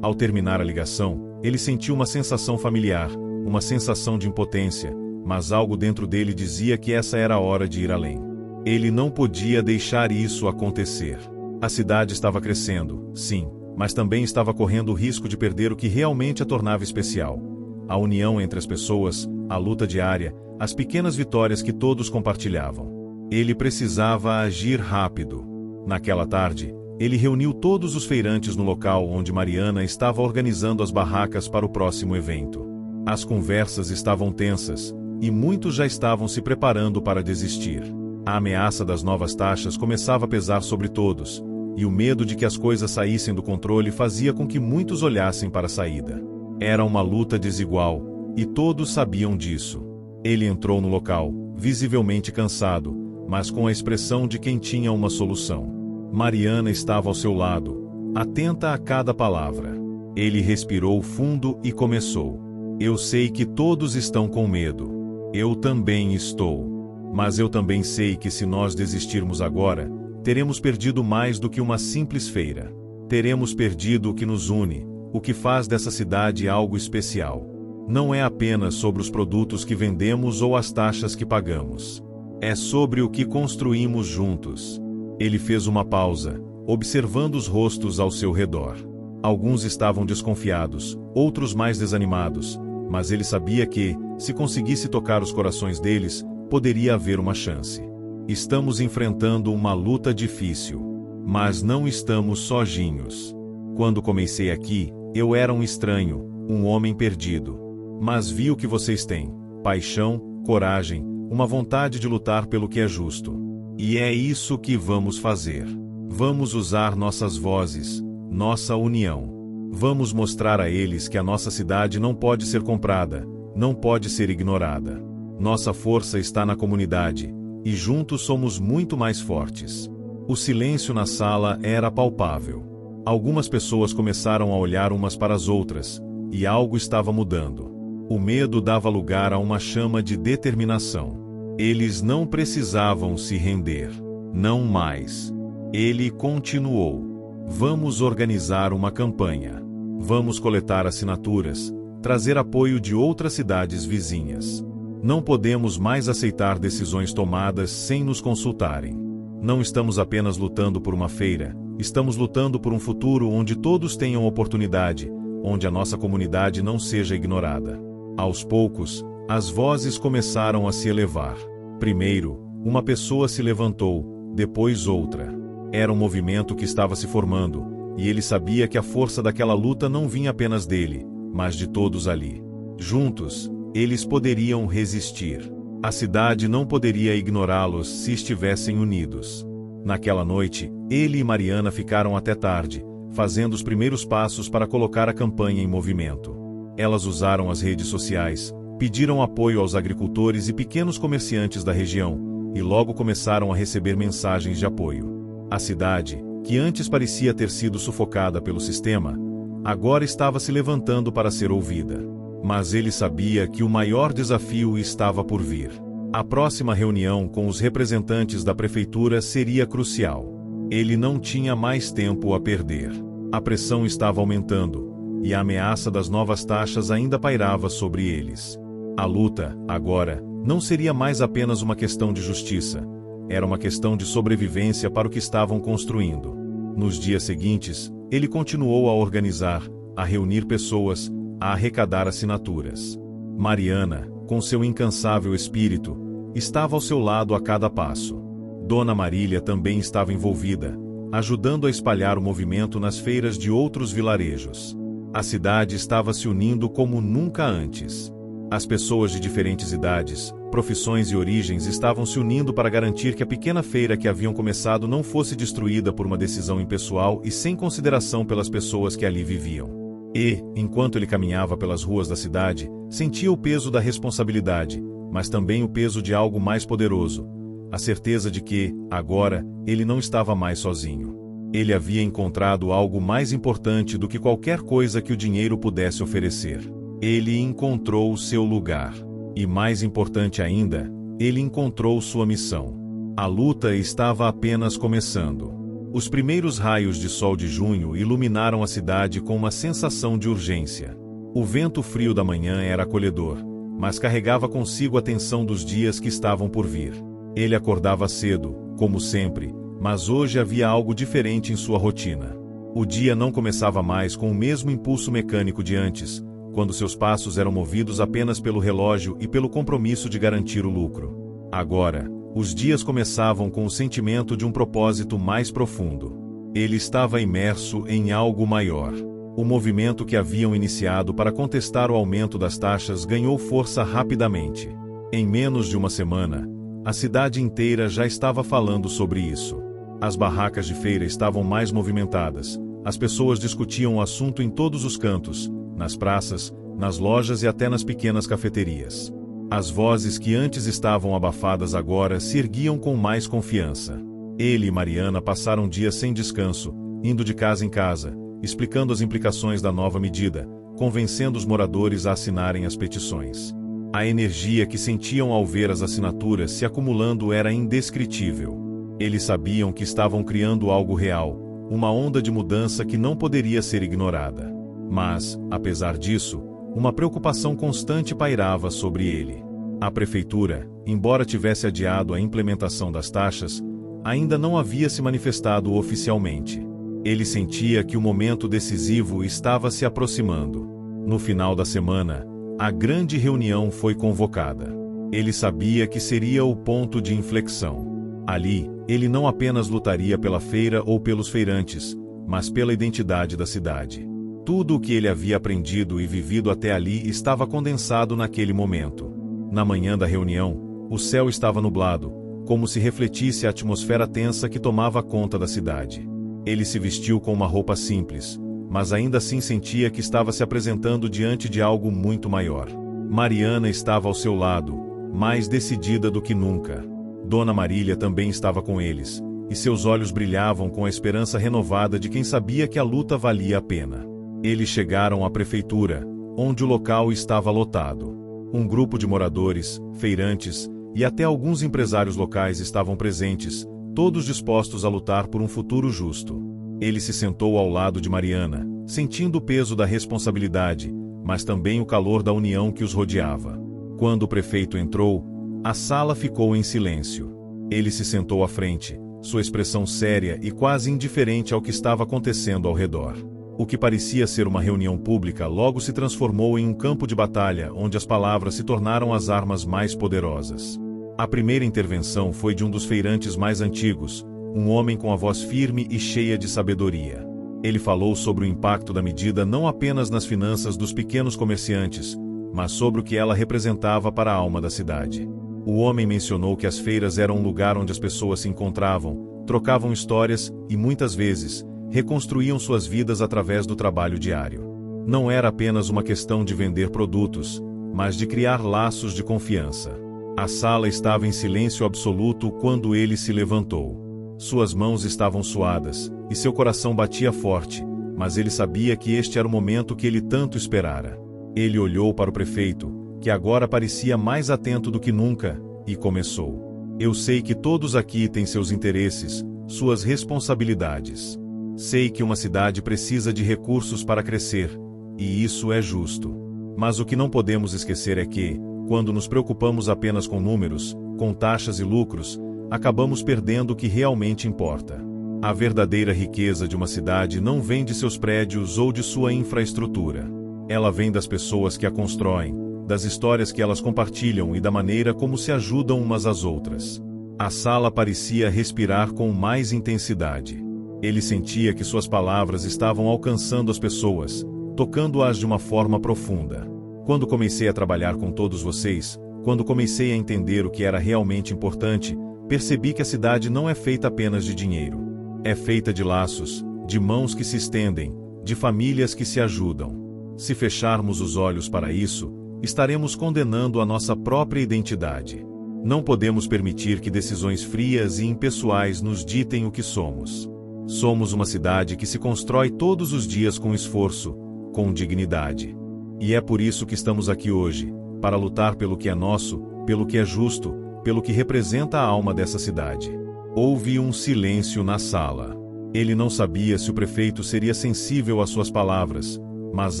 Ao terminar a ligação, ele sentiu uma sensação familiar, uma sensação de impotência, mas algo dentro dele dizia que essa era a hora de ir além. Ele não podia deixar isso acontecer. A cidade estava crescendo, sim, mas também estava correndo o risco de perder o que realmente a tornava especial. A união entre as pessoas, a luta diária, as pequenas vitórias que todos compartilhavam. Ele precisava agir rápido. Naquela tarde, ele reuniu todos os feirantes no local onde Mariana estava organizando as barracas para o próximo evento. As conversas estavam tensas, e muitos já estavam se preparando para desistir. A ameaça das novas taxas começava a pesar sobre todos, e o medo de que as coisas saíssem do controle fazia com que muitos olhassem para a saída. Era uma luta desigual, e todos sabiam disso. Ele entrou no local, visivelmente cansado, mas com a expressão de quem tinha uma solução. Mariana estava ao seu lado, atenta a cada palavra. Ele respirou fundo e começou. Eu sei que todos estão com medo. Eu também estou. Mas eu também sei que se nós desistirmos agora, teremos perdido mais do que uma simples feira. Teremos perdido o que nos une, o que faz dessa cidade algo especial. Não é apenas sobre os produtos que vendemos ou as taxas que pagamos. É sobre o que construímos juntos. Ele fez uma pausa, observando os rostos ao seu redor. Alguns estavam desconfiados, outros mais desanimados, mas ele sabia que, se conseguisse tocar os corações deles, poderia haver uma chance. Estamos enfrentando uma luta difícil, mas não estamos sozinhos. Quando comecei aqui, eu era um estranho, um homem perdido. Mas vi o que vocês têm: paixão, coragem, uma vontade de lutar pelo que é justo. E é isso que vamos fazer. Vamos usar nossas vozes, nossa união. Vamos mostrar a eles que a nossa cidade não pode ser comprada, não pode ser ignorada. Nossa força está na comunidade, e juntos somos muito mais fortes. O silêncio na sala era palpável. Algumas pessoas começaram a olhar umas para as outras, e algo estava mudando. O medo dava lugar a uma chama de determinação. Eles não precisavam se render. Não mais. Ele continuou. Vamos organizar uma campanha. Vamos coletar assinaturas, trazer apoio de outras cidades vizinhas. Não podemos mais aceitar decisões tomadas sem nos consultarem. Não estamos apenas lutando por uma feira, estamos lutando por um futuro onde todos tenham oportunidade, onde a nossa comunidade não seja ignorada. Aos poucos, as vozes começaram a se elevar. Primeiro, uma pessoa se levantou, depois outra. Era um movimento que estava se formando, e ele sabia que a força daquela luta não vinha apenas dele, mas de todos ali. Juntos, eles poderiam resistir. A cidade não poderia ignorá-los se estivessem unidos. Naquela noite, ele e Mariana ficaram até tarde, fazendo os primeiros passos para colocar a campanha em movimento. Elas usaram as redes sociais, pediram apoio aos agricultores e pequenos comerciantes da região, e logo começaram a receber mensagens de apoio. A cidade, que antes parecia ter sido sufocada pelo sistema, agora estava se levantando para ser ouvida. Mas ele sabia que o maior desafio estava por vir. A próxima reunião com os representantes da prefeitura seria crucial. Ele não tinha mais tempo a perder. A pressão estava aumentando, e a ameaça das novas taxas ainda pairava sobre eles. A luta, agora, não seria mais apenas uma questão de justiça. Era uma questão de sobrevivência para o que estavam construindo. Nos dias seguintes, ele continuou a organizar, a reunir pessoas, a arrecadar assinaturas. Mariana, com seu incansável espírito, estava ao seu lado a cada passo. Dona Marília também estava envolvida, ajudando a espalhar o movimento nas feiras de outros vilarejos. A cidade estava se unindo como nunca antes. As pessoas de diferentes idades, profissões e origens estavam se unindo para garantir que a pequena feira que haviam começado não fosse destruída por uma decisão impessoal e sem consideração pelas pessoas que ali viviam. E, enquanto ele caminhava pelas ruas da cidade, sentia o peso da responsabilidade, mas também o peso de algo mais poderoso, a certeza de que, agora, ele não estava mais sozinho. Ele havia encontrado algo mais importante do que qualquer coisa que o dinheiro pudesse oferecer. Ele encontrou seu lugar. E mais importante ainda, ele encontrou sua missão. A luta estava apenas começando. Os primeiros raios de sol de junho iluminaram a cidade com uma sensação de urgência. O vento frio da manhã era acolhedor, mas carregava consigo a tensão dos dias que estavam por vir. Ele acordava cedo, como sempre, mas hoje havia algo diferente em sua rotina. O dia não começava mais com o mesmo impulso mecânico de antes, quando seus passos eram movidos apenas pelo relógio e pelo compromisso de garantir o lucro. Agora, os dias começavam com o sentimento de um propósito mais profundo. Ele estava imerso em algo maior. O movimento que haviam iniciado para contestar o aumento das taxas ganhou força rapidamente. Em menos de uma semana, a cidade inteira já estava falando sobre isso. As barracas de feira estavam mais movimentadas, as pessoas discutiam o assunto em todos os cantos, nas praças, nas lojas e até nas pequenas cafeterias. As vozes que antes estavam abafadas agora se erguiam com mais confiança. Ele e Mariana passaram dias sem descanso, indo de casa em casa, explicando as implicações da nova medida, convencendo os moradores a assinarem as petições. A energia que sentiam ao ver as assinaturas se acumulando era indescritível. Eles sabiam que estavam criando algo real, uma onda de mudança que não poderia ser ignorada. Mas, apesar disso, uma preocupação constante pairava sobre ele. A prefeitura, embora tivesse adiado a implementação das taxas, ainda não havia se manifestado oficialmente. Ele sentia que o momento decisivo estava se aproximando. No final da semana, a grande reunião foi convocada. Ele sabia que seria o ponto de inflexão. Ali, ele não apenas lutaria pela feira ou pelos feirantes, mas pela identidade da cidade. Tudo o que ele havia aprendido e vivido até ali estava condensado naquele momento. Na manhã da reunião, o céu estava nublado, como se refletisse a atmosfera tensa que tomava conta da cidade. Ele se vestiu com uma roupa simples, mas ainda assim sentia que estava se apresentando diante de algo muito maior. Mariana estava ao seu lado, mais decidida do que nunca. Dona Marília também estava com eles, e seus olhos brilhavam com a esperança renovada de quem sabia que a luta valia a pena. Eles chegaram à prefeitura, onde o local estava lotado. Um grupo de moradores, feirantes e até alguns empresários locais estavam presentes, todos dispostos a lutar por um futuro justo. Ele se sentou ao lado de Mariana, sentindo o peso da responsabilidade, mas também o calor da união que os rodeava. Quando o prefeito entrou, a sala ficou em silêncio. Ele se sentou à frente, sua expressão séria e quase indiferente ao que estava acontecendo ao redor. O que parecia ser uma reunião pública logo se transformou em um campo de batalha onde as palavras se tornaram as armas mais poderosas. A primeira intervenção foi de um dos feirantes mais antigos, um homem com a voz firme e cheia de sabedoria. Ele falou sobre o impacto da medida não apenas nas finanças dos pequenos comerciantes, mas sobre o que ela representava para a alma da cidade. O homem mencionou que as feiras eram um lugar onde as pessoas se encontravam, trocavam histórias e, muitas vezes, reconstruíam suas vidas através do trabalho diário. Não era apenas uma questão de vender produtos, mas de criar laços de confiança. A sala estava em silêncio absoluto quando ele se levantou. Suas mãos estavam suadas, e seu coração batia forte, mas ele sabia que este era o momento que ele tanto esperara. Ele olhou para o prefeito, que agora parecia mais atento do que nunca, e começou. Eu sei que todos aqui têm seus interesses, suas responsabilidades. Sei que uma cidade precisa de recursos para crescer, e isso é justo. Mas o que não podemos esquecer é que, quando nos preocupamos apenas com números, com taxas e lucros, acabamos perdendo o que realmente importa. A verdadeira riqueza de uma cidade não vem de seus prédios ou de sua infraestrutura. Ela vem das pessoas que a constroem, das histórias que elas compartilham e da maneira como se ajudam umas às outras. A sala parecia respirar com mais intensidade. Ele sentia que suas palavras estavam alcançando as pessoas, tocando-as de uma forma profunda. Quando comecei a trabalhar com todos vocês, quando comecei a entender o que era realmente importante, percebi que a cidade não é feita apenas de dinheiro. É feita de laços, de mãos que se estendem, de famílias que se ajudam. Se fecharmos os olhos para isso, estaremos condenando a nossa própria identidade. Não podemos permitir que decisões frias e impessoais nos ditem o que somos. Somos uma cidade que se constrói todos os dias com esforço, com dignidade. E é por isso que estamos aqui hoje, para lutar pelo que é nosso, pelo que é justo, pelo que representa a alma dessa cidade. Houve um silêncio na sala. Ele não sabia se o prefeito seria sensível às suas palavras, mas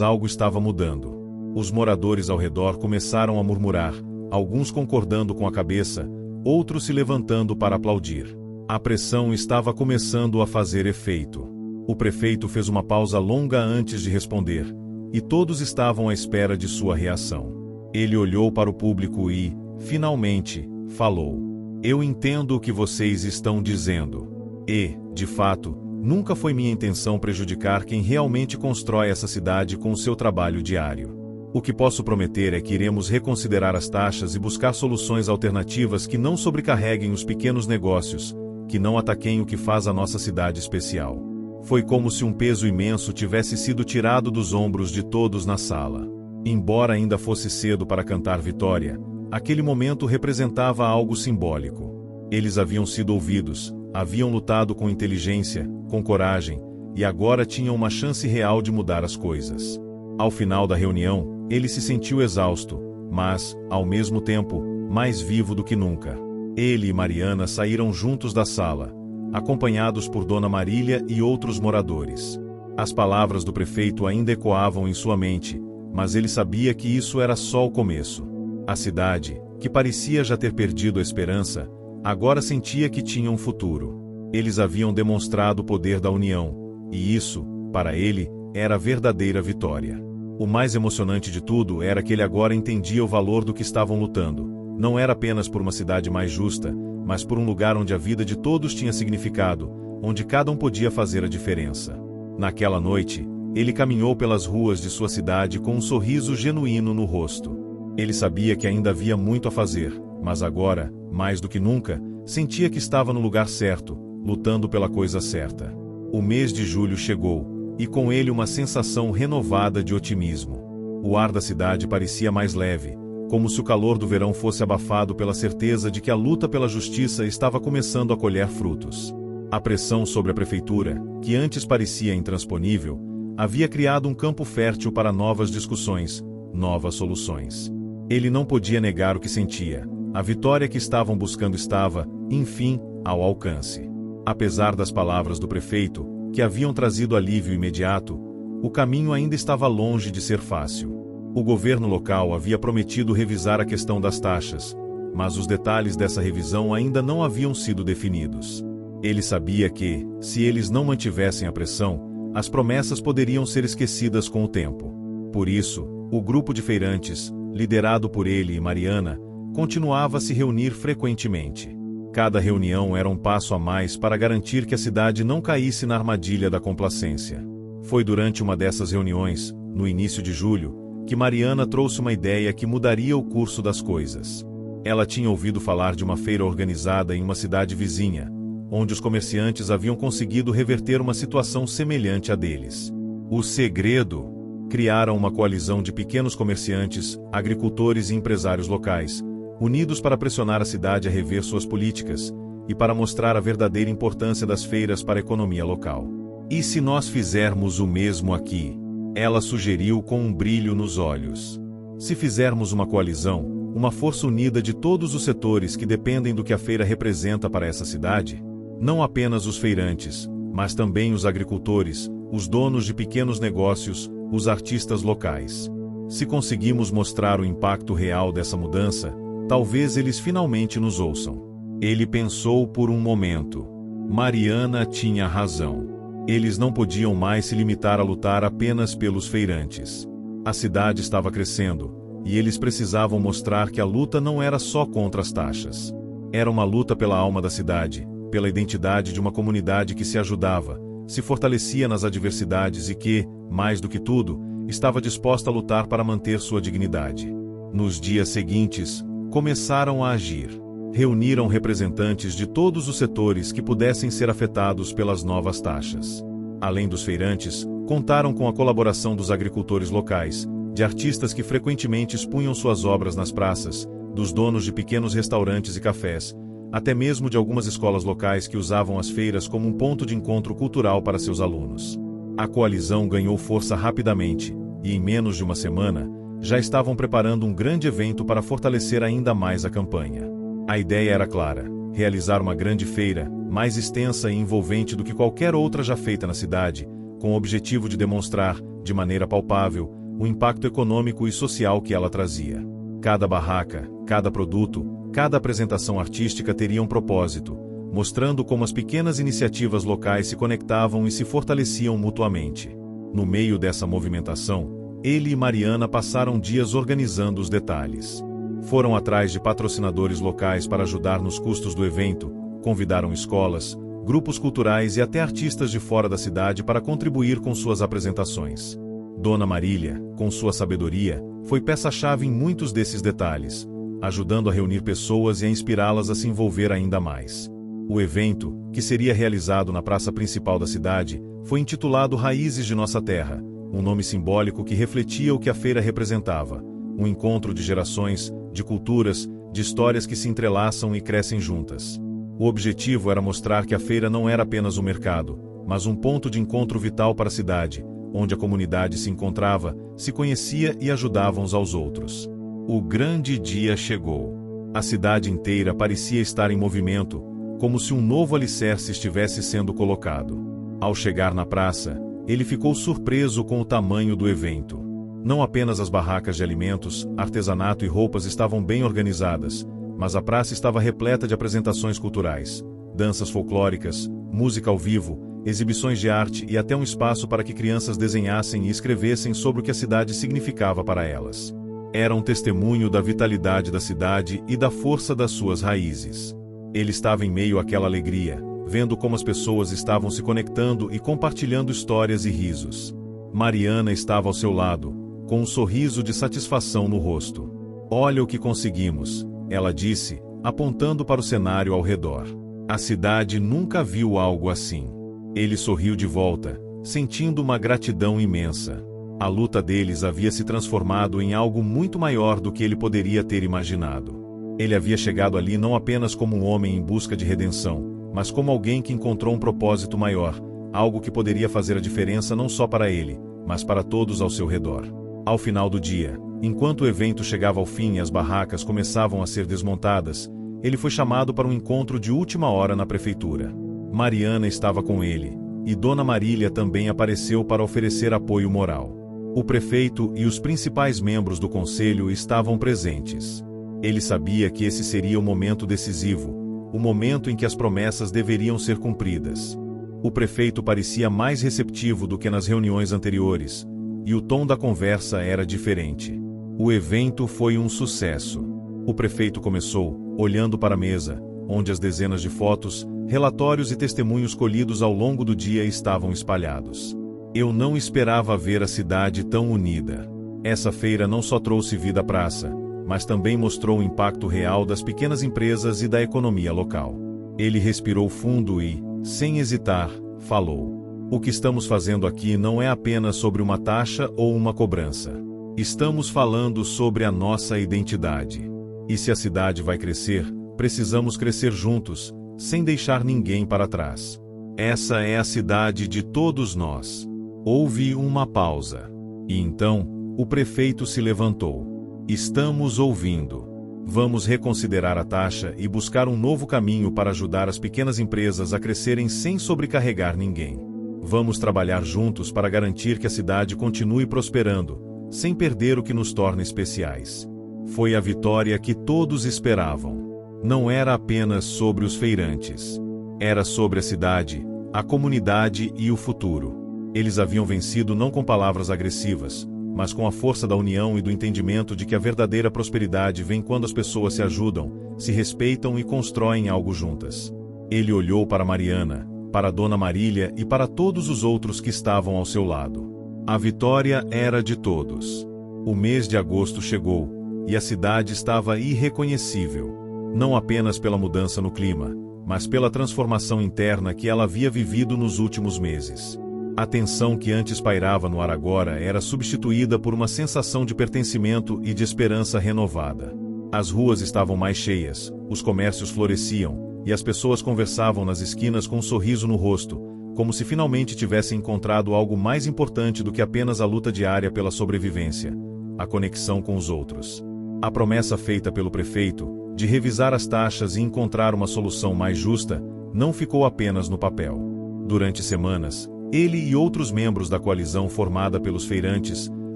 algo estava mudando. Os moradores ao redor começaram a murmurar, alguns concordando com a cabeça, outros se levantando para aplaudir. A pressão estava começando a fazer efeito. O prefeito fez uma pausa longa antes de responder, e todos estavam à espera de sua reação. Ele olhou para o público e, finalmente, falou: Eu entendo o que vocês estão dizendo. E, de fato, nunca foi minha intenção prejudicar quem realmente constrói essa cidade com o seu trabalho diário. O que posso prometer é que iremos reconsiderar as taxas e buscar soluções alternativas que não sobrecarreguem os pequenos negócios, que não ataquem o que faz a nossa cidade especial. Foi como se um peso imenso tivesse sido tirado dos ombros de todos na sala. Embora ainda fosse cedo para cantar vitória, aquele momento representava algo simbólico. Eles haviam sido ouvidos, haviam lutado com inteligência, com coragem, e agora tinham uma chance real de mudar as coisas. Ao final da reunião, ele se sentiu exausto, mas, ao mesmo tempo, mais vivo do que nunca. Ele e Mariana saíram juntos da sala, acompanhados por Dona Marília e outros moradores. As palavras do prefeito ainda ecoavam em sua mente, mas ele sabia que isso era só o começo. A cidade, que parecia já ter perdido a esperança, agora sentia que tinha um futuro. Eles haviam demonstrado o poder da união, e isso, para ele, era a verdadeira vitória. O mais emocionante de tudo era que ele agora entendia o valor do que estavam lutando. Não era apenas por uma cidade mais justa, mas por um lugar onde a vida de todos tinha significado, onde cada um podia fazer a diferença. Naquela noite, ele caminhou pelas ruas de sua cidade com um sorriso genuíno no rosto. Ele sabia que ainda havia muito a fazer, mas agora, mais do que nunca, sentia que estava no lugar certo, lutando pela coisa certa. O mês de julho chegou, e com ele uma sensação renovada de otimismo. O ar da cidade parecia mais leve, como se o calor do verão fosse abafado pela certeza de que a luta pela justiça estava começando a colher frutos. A pressão sobre a prefeitura, que antes parecia intransponível, havia criado um campo fértil para novas discussões, novas soluções. Ele não podia negar o que sentia. A vitória que estavam buscando estava, enfim, ao alcance. Apesar das palavras do prefeito, que haviam trazido alívio imediato, o caminho ainda estava longe de ser fácil. O governo local havia prometido revisar a questão das taxas, mas os detalhes dessa revisão ainda não haviam sido definidos. Ele sabia que, se eles não mantivessem a pressão, as promessas poderiam ser esquecidas com o tempo. Por isso, o grupo de feirantes, liderado por ele e Mariana, continuava a se reunir frequentemente. Cada reunião era um passo a mais para garantir que a cidade não caísse na armadilha da complacência. Foi durante uma dessas reuniões, no início de julho, que Mariana trouxe uma ideia que mudaria o curso das coisas. Ela tinha ouvido falar de uma feira organizada em uma cidade vizinha, onde os comerciantes haviam conseguido reverter uma situação semelhante à deles. O segredo: criaram uma coalizão de pequenos comerciantes, agricultores e empresários locais, unidos para pressionar a cidade a rever suas políticas e para mostrar a verdadeira importância das feiras para a economia local. E se nós fizermos o mesmo aqui? Ela sugeriu com um brilho nos olhos. Se fizermos uma coalizão, uma força unida de todos os setores que dependem do que a feira representa para essa cidade, não apenas os feirantes, mas também os agricultores, os donos de pequenos negócios, os artistas locais. Se conseguimos mostrar o impacto real dessa mudança, talvez eles finalmente nos ouçam. Ele pensou por um momento. Mariana tinha razão. Eles não podiam mais se limitar a lutar apenas pelos feirantes. A cidade estava crescendo, e eles precisavam mostrar que a luta não era só contra as taxas. Era uma luta pela alma da cidade, pela identidade de uma comunidade que se ajudava, se fortalecia nas adversidades e que, mais do que tudo, estava disposta a lutar para manter sua dignidade. Nos dias seguintes, começaram a agir. Reuniram representantes de todos os setores que pudessem ser afetados pelas novas taxas. Além dos feirantes, contaram com a colaboração dos agricultores locais, de artistas que frequentemente expunham suas obras nas praças, dos donos de pequenos restaurantes e cafés, até mesmo de algumas escolas locais que usavam as feiras como um ponto de encontro cultural para seus alunos. A coalizão ganhou força rapidamente, e em menos de uma semana, já estavam preparando um grande evento para fortalecer ainda mais a campanha. A ideia era clara: realizar uma grande feira, mais extensa e envolvente do que qualquer outra já feita na cidade, com o objetivo de demonstrar, de maneira palpável, o impacto econômico e social que ela trazia. Cada barraca, cada produto, cada apresentação artística teria um propósito, mostrando como as pequenas iniciativas locais se conectavam e se fortaleciam mutuamente. No meio dessa movimentação, ele e Mariana passaram dias organizando os detalhes. Foram atrás de patrocinadores locais para ajudar nos custos do evento, convidaram escolas, grupos culturais e até artistas de fora da cidade para contribuir com suas apresentações. Dona Marília, com sua sabedoria, foi peça-chave em muitos desses detalhes, ajudando a reunir pessoas e a inspirá-las a se envolver ainda mais. O evento, que seria realizado na praça principal da cidade, foi intitulado Raízes de Nossa Terra, um nome simbólico que refletia o que a feira representava: um encontro de gerações, de culturas, de histórias que se entrelaçam e crescem juntas. O objetivo era mostrar que a feira não era apenas um mercado, mas um ponto de encontro vital para a cidade, onde a comunidade se encontrava, se conhecia e ajudava uns aos outros. O grande dia chegou. A cidade inteira parecia estar em movimento, como se um novo alicerce estivesse sendo colocado. Ao chegar na praça, ele ficou surpreso com o tamanho do evento. Não apenas as barracas de alimentos, artesanato e roupas estavam bem organizadas, mas a praça estava repleta de apresentações culturais, danças folclóricas, música ao vivo, exibições de arte e até um espaço para que crianças desenhassem e escrevessem sobre o que a cidade significava para elas. Era um testemunho da vitalidade da cidade e da força das suas raízes. Ele estava em meio àquela alegria, vendo como as pessoas estavam se conectando e compartilhando histórias e risos. Mariana estava ao seu lado, com um sorriso de satisfação no rosto. "Olha o que conseguimos", ela disse, apontando para o cenário ao redor. A cidade nunca viu algo assim. Ele sorriu de volta, sentindo uma gratidão imensa. A luta deles havia se transformado em algo muito maior do que ele poderia ter imaginado. Ele havia chegado ali não apenas como um homem em busca de redenção, mas como alguém que encontrou um propósito maior, algo que poderia fazer a diferença não só para ele, mas para todos ao seu redor. Ao final do dia, enquanto o evento chegava ao fim e as barracas começavam a ser desmontadas, ele foi chamado para um encontro de última hora na prefeitura. Mariana estava com ele, e Dona Marília também apareceu para oferecer apoio moral. O prefeito e os principais membros do conselho estavam presentes. Ele sabia que esse seria o momento decisivo, o momento em que as promessas deveriam ser cumpridas. O prefeito parecia mais receptivo do que nas reuniões anteriores, e o tom da conversa era diferente. O evento foi um sucesso. O prefeito começou, olhando para a mesa, onde as dezenas de fotos, relatórios e testemunhos colhidos ao longo do dia estavam espalhados. Eu não esperava ver a cidade tão unida. Essa feira não só trouxe vida à praça, mas também mostrou o impacto real das pequenas empresas e da economia local. Ele respirou fundo e, sem hesitar, falou: "O que estamos fazendo aqui não é apenas sobre uma taxa ou uma cobrança. Estamos falando sobre a nossa identidade. E se a cidade vai crescer, precisamos crescer juntos, sem deixar ninguém para trás. Essa é a cidade de todos nós." Houve uma pausa. E então, o prefeito se levantou. "Estamos ouvindo. Vamos reconsiderar a taxa e buscar um novo caminho para ajudar as pequenas empresas a crescerem sem sobrecarregar ninguém. Vamos trabalhar juntos para garantir que a cidade continue prosperando, sem perder o que nos torna especiais." Foi a vitória que todos esperavam. Não era apenas sobre os feirantes. Era sobre a cidade, a comunidade e o futuro. Eles haviam vencido não com palavras agressivas, mas com a força da união e do entendimento de que a verdadeira prosperidade vem quando as pessoas se ajudam, se respeitam e constroem algo juntas. Ele olhou para Mariana, para Dona Marília e para todos os outros que estavam ao seu lado. A vitória era de todos. O mês de agosto chegou, e a cidade estava irreconhecível. Não apenas pela mudança no clima, mas pela transformação interna que ela havia vivido nos últimos meses. A tensão que antes pairava no ar agora era substituída por uma sensação de pertencimento e de esperança renovada. As ruas estavam mais cheias, os comércios floresciam, e as pessoas conversavam nas esquinas com um sorriso no rosto, como se finalmente tivessem encontrado algo mais importante do que apenas a luta diária pela sobrevivência: a conexão com os outros. A promessa feita pelo prefeito, de revisar as taxas e encontrar uma solução mais justa, não ficou apenas no papel. Durante semanas, ele e outros membros da coalizão formada pelos feirantes,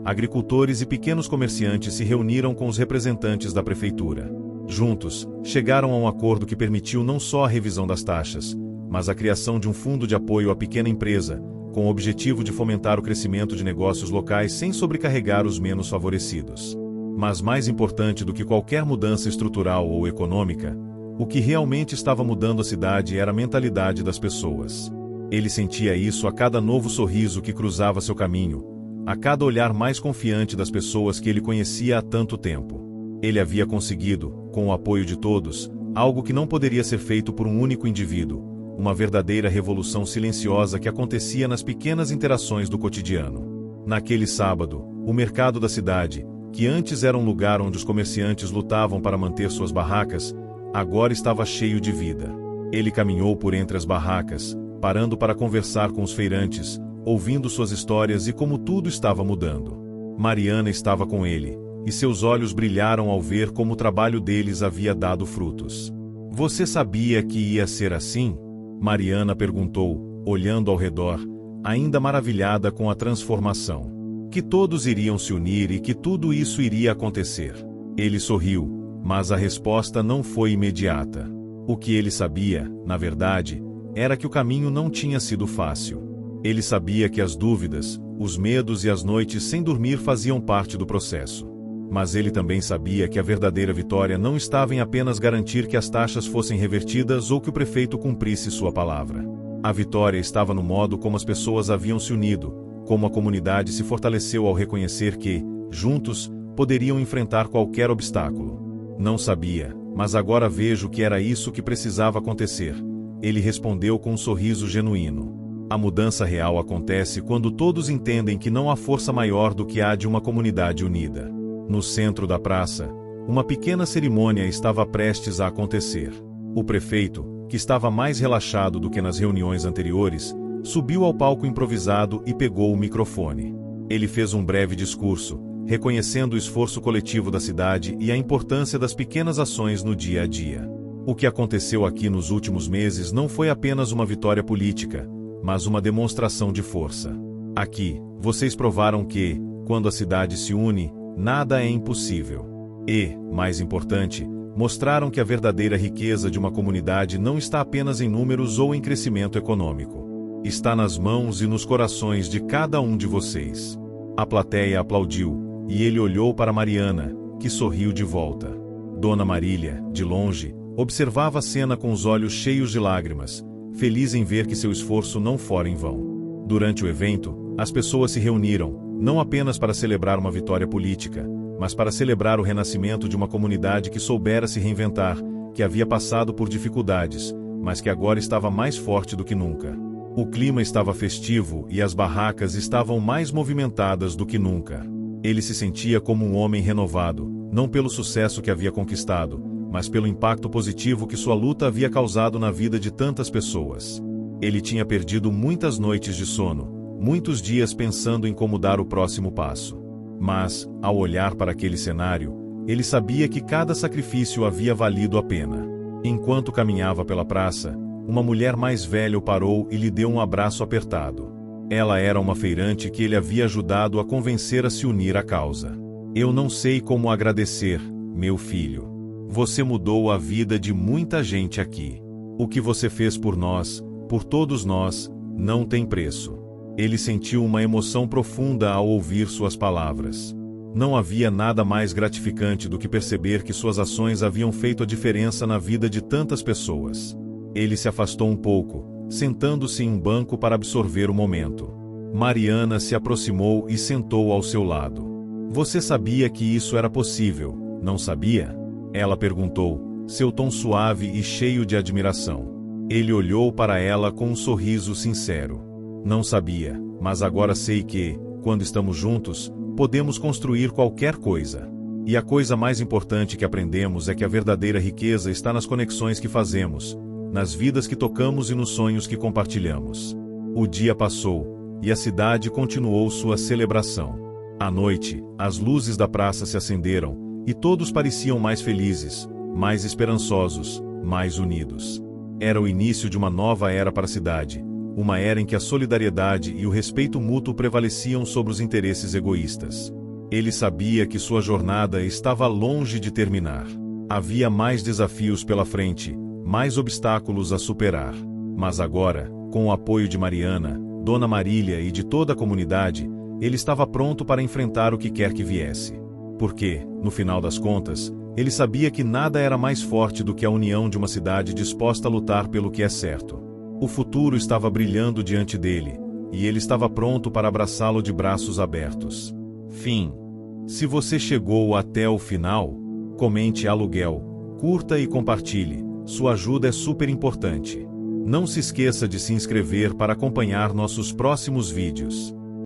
agricultores e pequenos comerciantes se reuniram com os representantes da prefeitura. Juntos, chegaram a um acordo que permitiu não só a revisão das taxas, mas a criação de um fundo de apoio à pequena empresa, com o objetivo de fomentar o crescimento de negócios locais sem sobrecarregar os menos favorecidos. Mas mais importante do que qualquer mudança estrutural ou econômica, o que realmente estava mudando a cidade era a mentalidade das pessoas. Ele sentia isso a cada novo sorriso que cruzava seu caminho, a cada olhar mais confiante das pessoas que ele conhecia há tanto tempo. Ele havia conseguido, com o apoio de todos, algo que não poderia ser feito por um único indivíduo, uma verdadeira revolução silenciosa que acontecia nas pequenas interações do cotidiano. Naquele sábado, o mercado da cidade, que antes era um lugar onde os comerciantes lutavam para manter suas barracas, agora estava cheio de vida. Ele caminhou por entre as barracas, parando para conversar com os feirantes, ouvindo suas histórias e como tudo estava mudando. Mariana estava com ele, e seus olhos brilharam ao ver como o trabalho deles havia dado frutos. "Você sabia que ia ser assim?" Mariana perguntou, olhando ao redor, ainda maravilhada com a transformação. Que todos iriam se unir e que tudo isso iria acontecer. Ele sorriu, mas a resposta não foi imediata. O que ele sabia, na verdade, era que o caminho não tinha sido fácil. Ele sabia que as dúvidas, os medos e as noites sem dormir faziam parte do processo. Mas ele também sabia que a verdadeira vitória não estava em apenas garantir que as taxas fossem revertidas ou que o prefeito cumprisse sua palavra. A vitória estava no modo como as pessoas haviam se unido, como a comunidade se fortaleceu ao reconhecer que, juntos, poderiam enfrentar qualquer obstáculo. "Não sabia, mas agora vejo que era isso que precisava acontecer." Ele respondeu com um sorriso genuíno. A mudança real acontece quando todos entendem que não há força maior do que a de uma comunidade unida. No centro da praça, uma pequena cerimônia estava prestes a acontecer. O prefeito, que estava mais relaxado do que nas reuniões anteriores, subiu ao palco improvisado e pegou o microfone. Ele fez um breve discurso, reconhecendo o esforço coletivo da cidade e a importância das pequenas ações no dia a dia. O que aconteceu aqui nos últimos meses não foi apenas uma vitória política, mas uma demonstração de força. Aqui, vocês provaram que, quando a cidade se une, nada é impossível. E, mais importante, mostraram que a verdadeira riqueza de uma comunidade não está apenas em números ou em crescimento econômico. Está nas mãos e nos corações de cada um de vocês. A plateia aplaudiu, e ele olhou para Mariana, que sorriu de volta. Dona Marília, de longe, observava a cena com os olhos cheios de lágrimas, feliz em ver que seu esforço não fora em vão. Durante o evento, as pessoas se reuniram, não apenas para celebrar uma vitória política, mas para celebrar o renascimento de uma comunidade que soubera se reinventar, que havia passado por dificuldades, mas que agora estava mais forte do que nunca. O clima estava festivo e as barracas estavam mais movimentadas do que nunca. Ele se sentia como um homem renovado, não pelo sucesso que havia conquistado, mas pelo impacto positivo que sua luta havia causado na vida de tantas pessoas. Ele tinha perdido muitas noites de sono, muitos dias pensando em como dar o próximo passo. Mas, ao olhar para aquele cenário, ele sabia que cada sacrifício havia valido a pena. Enquanto caminhava pela praça, uma mulher mais velha o parou e lhe deu um abraço apertado. Ela era uma feirante que ele havia ajudado a convencer a se unir à causa. Eu não sei como agradecer, meu filho. Você mudou a vida de muita gente aqui. O que você fez por nós, por todos nós, não tem preço. Ele sentiu uma emoção profunda ao ouvir suas palavras. Não havia nada mais gratificante do que perceber que suas ações haviam feito a diferença na vida de tantas pessoas. Ele se afastou um pouco, sentando-se em um banco para absorver o momento. Mariana se aproximou e sentou ao seu lado. Você sabia que isso era possível, não sabia? Ela perguntou, seu tom suave e cheio de admiração. Ele olhou para ela com um sorriso sincero. Não sabia, mas agora sei que, quando estamos juntos, podemos construir qualquer coisa. E a coisa mais importante que aprendemos é que a verdadeira riqueza está nas conexões que fazemos, nas vidas que tocamos e nos sonhos que compartilhamos. O dia passou, e a cidade continuou sua celebração. À noite, as luzes da praça se acenderam, e todos pareciam mais felizes, mais esperançosos, mais unidos. Era o início de uma nova era para a cidade, uma era em que a solidariedade e o respeito mútuo prevaleciam sobre os interesses egoístas. Ele sabia que sua jornada estava longe de terminar. Havia mais desafios pela frente, mais obstáculos a superar. Mas agora, com o apoio de Mariana, Dona Marília e de toda a comunidade, ele estava pronto para enfrentar o que quer que viesse. Porque, no final das contas, ele sabia que nada era mais forte do que a união de uma cidade disposta a lutar pelo que é certo. O futuro estava brilhando diante dele, e ele estava pronto para abraçá-lo de braços abertos. Fim. Se você chegou até o final, comente aluguel, curta e compartilhe. Sua ajuda é super importante. Não se esqueça de se inscrever para acompanhar nossos próximos vídeos.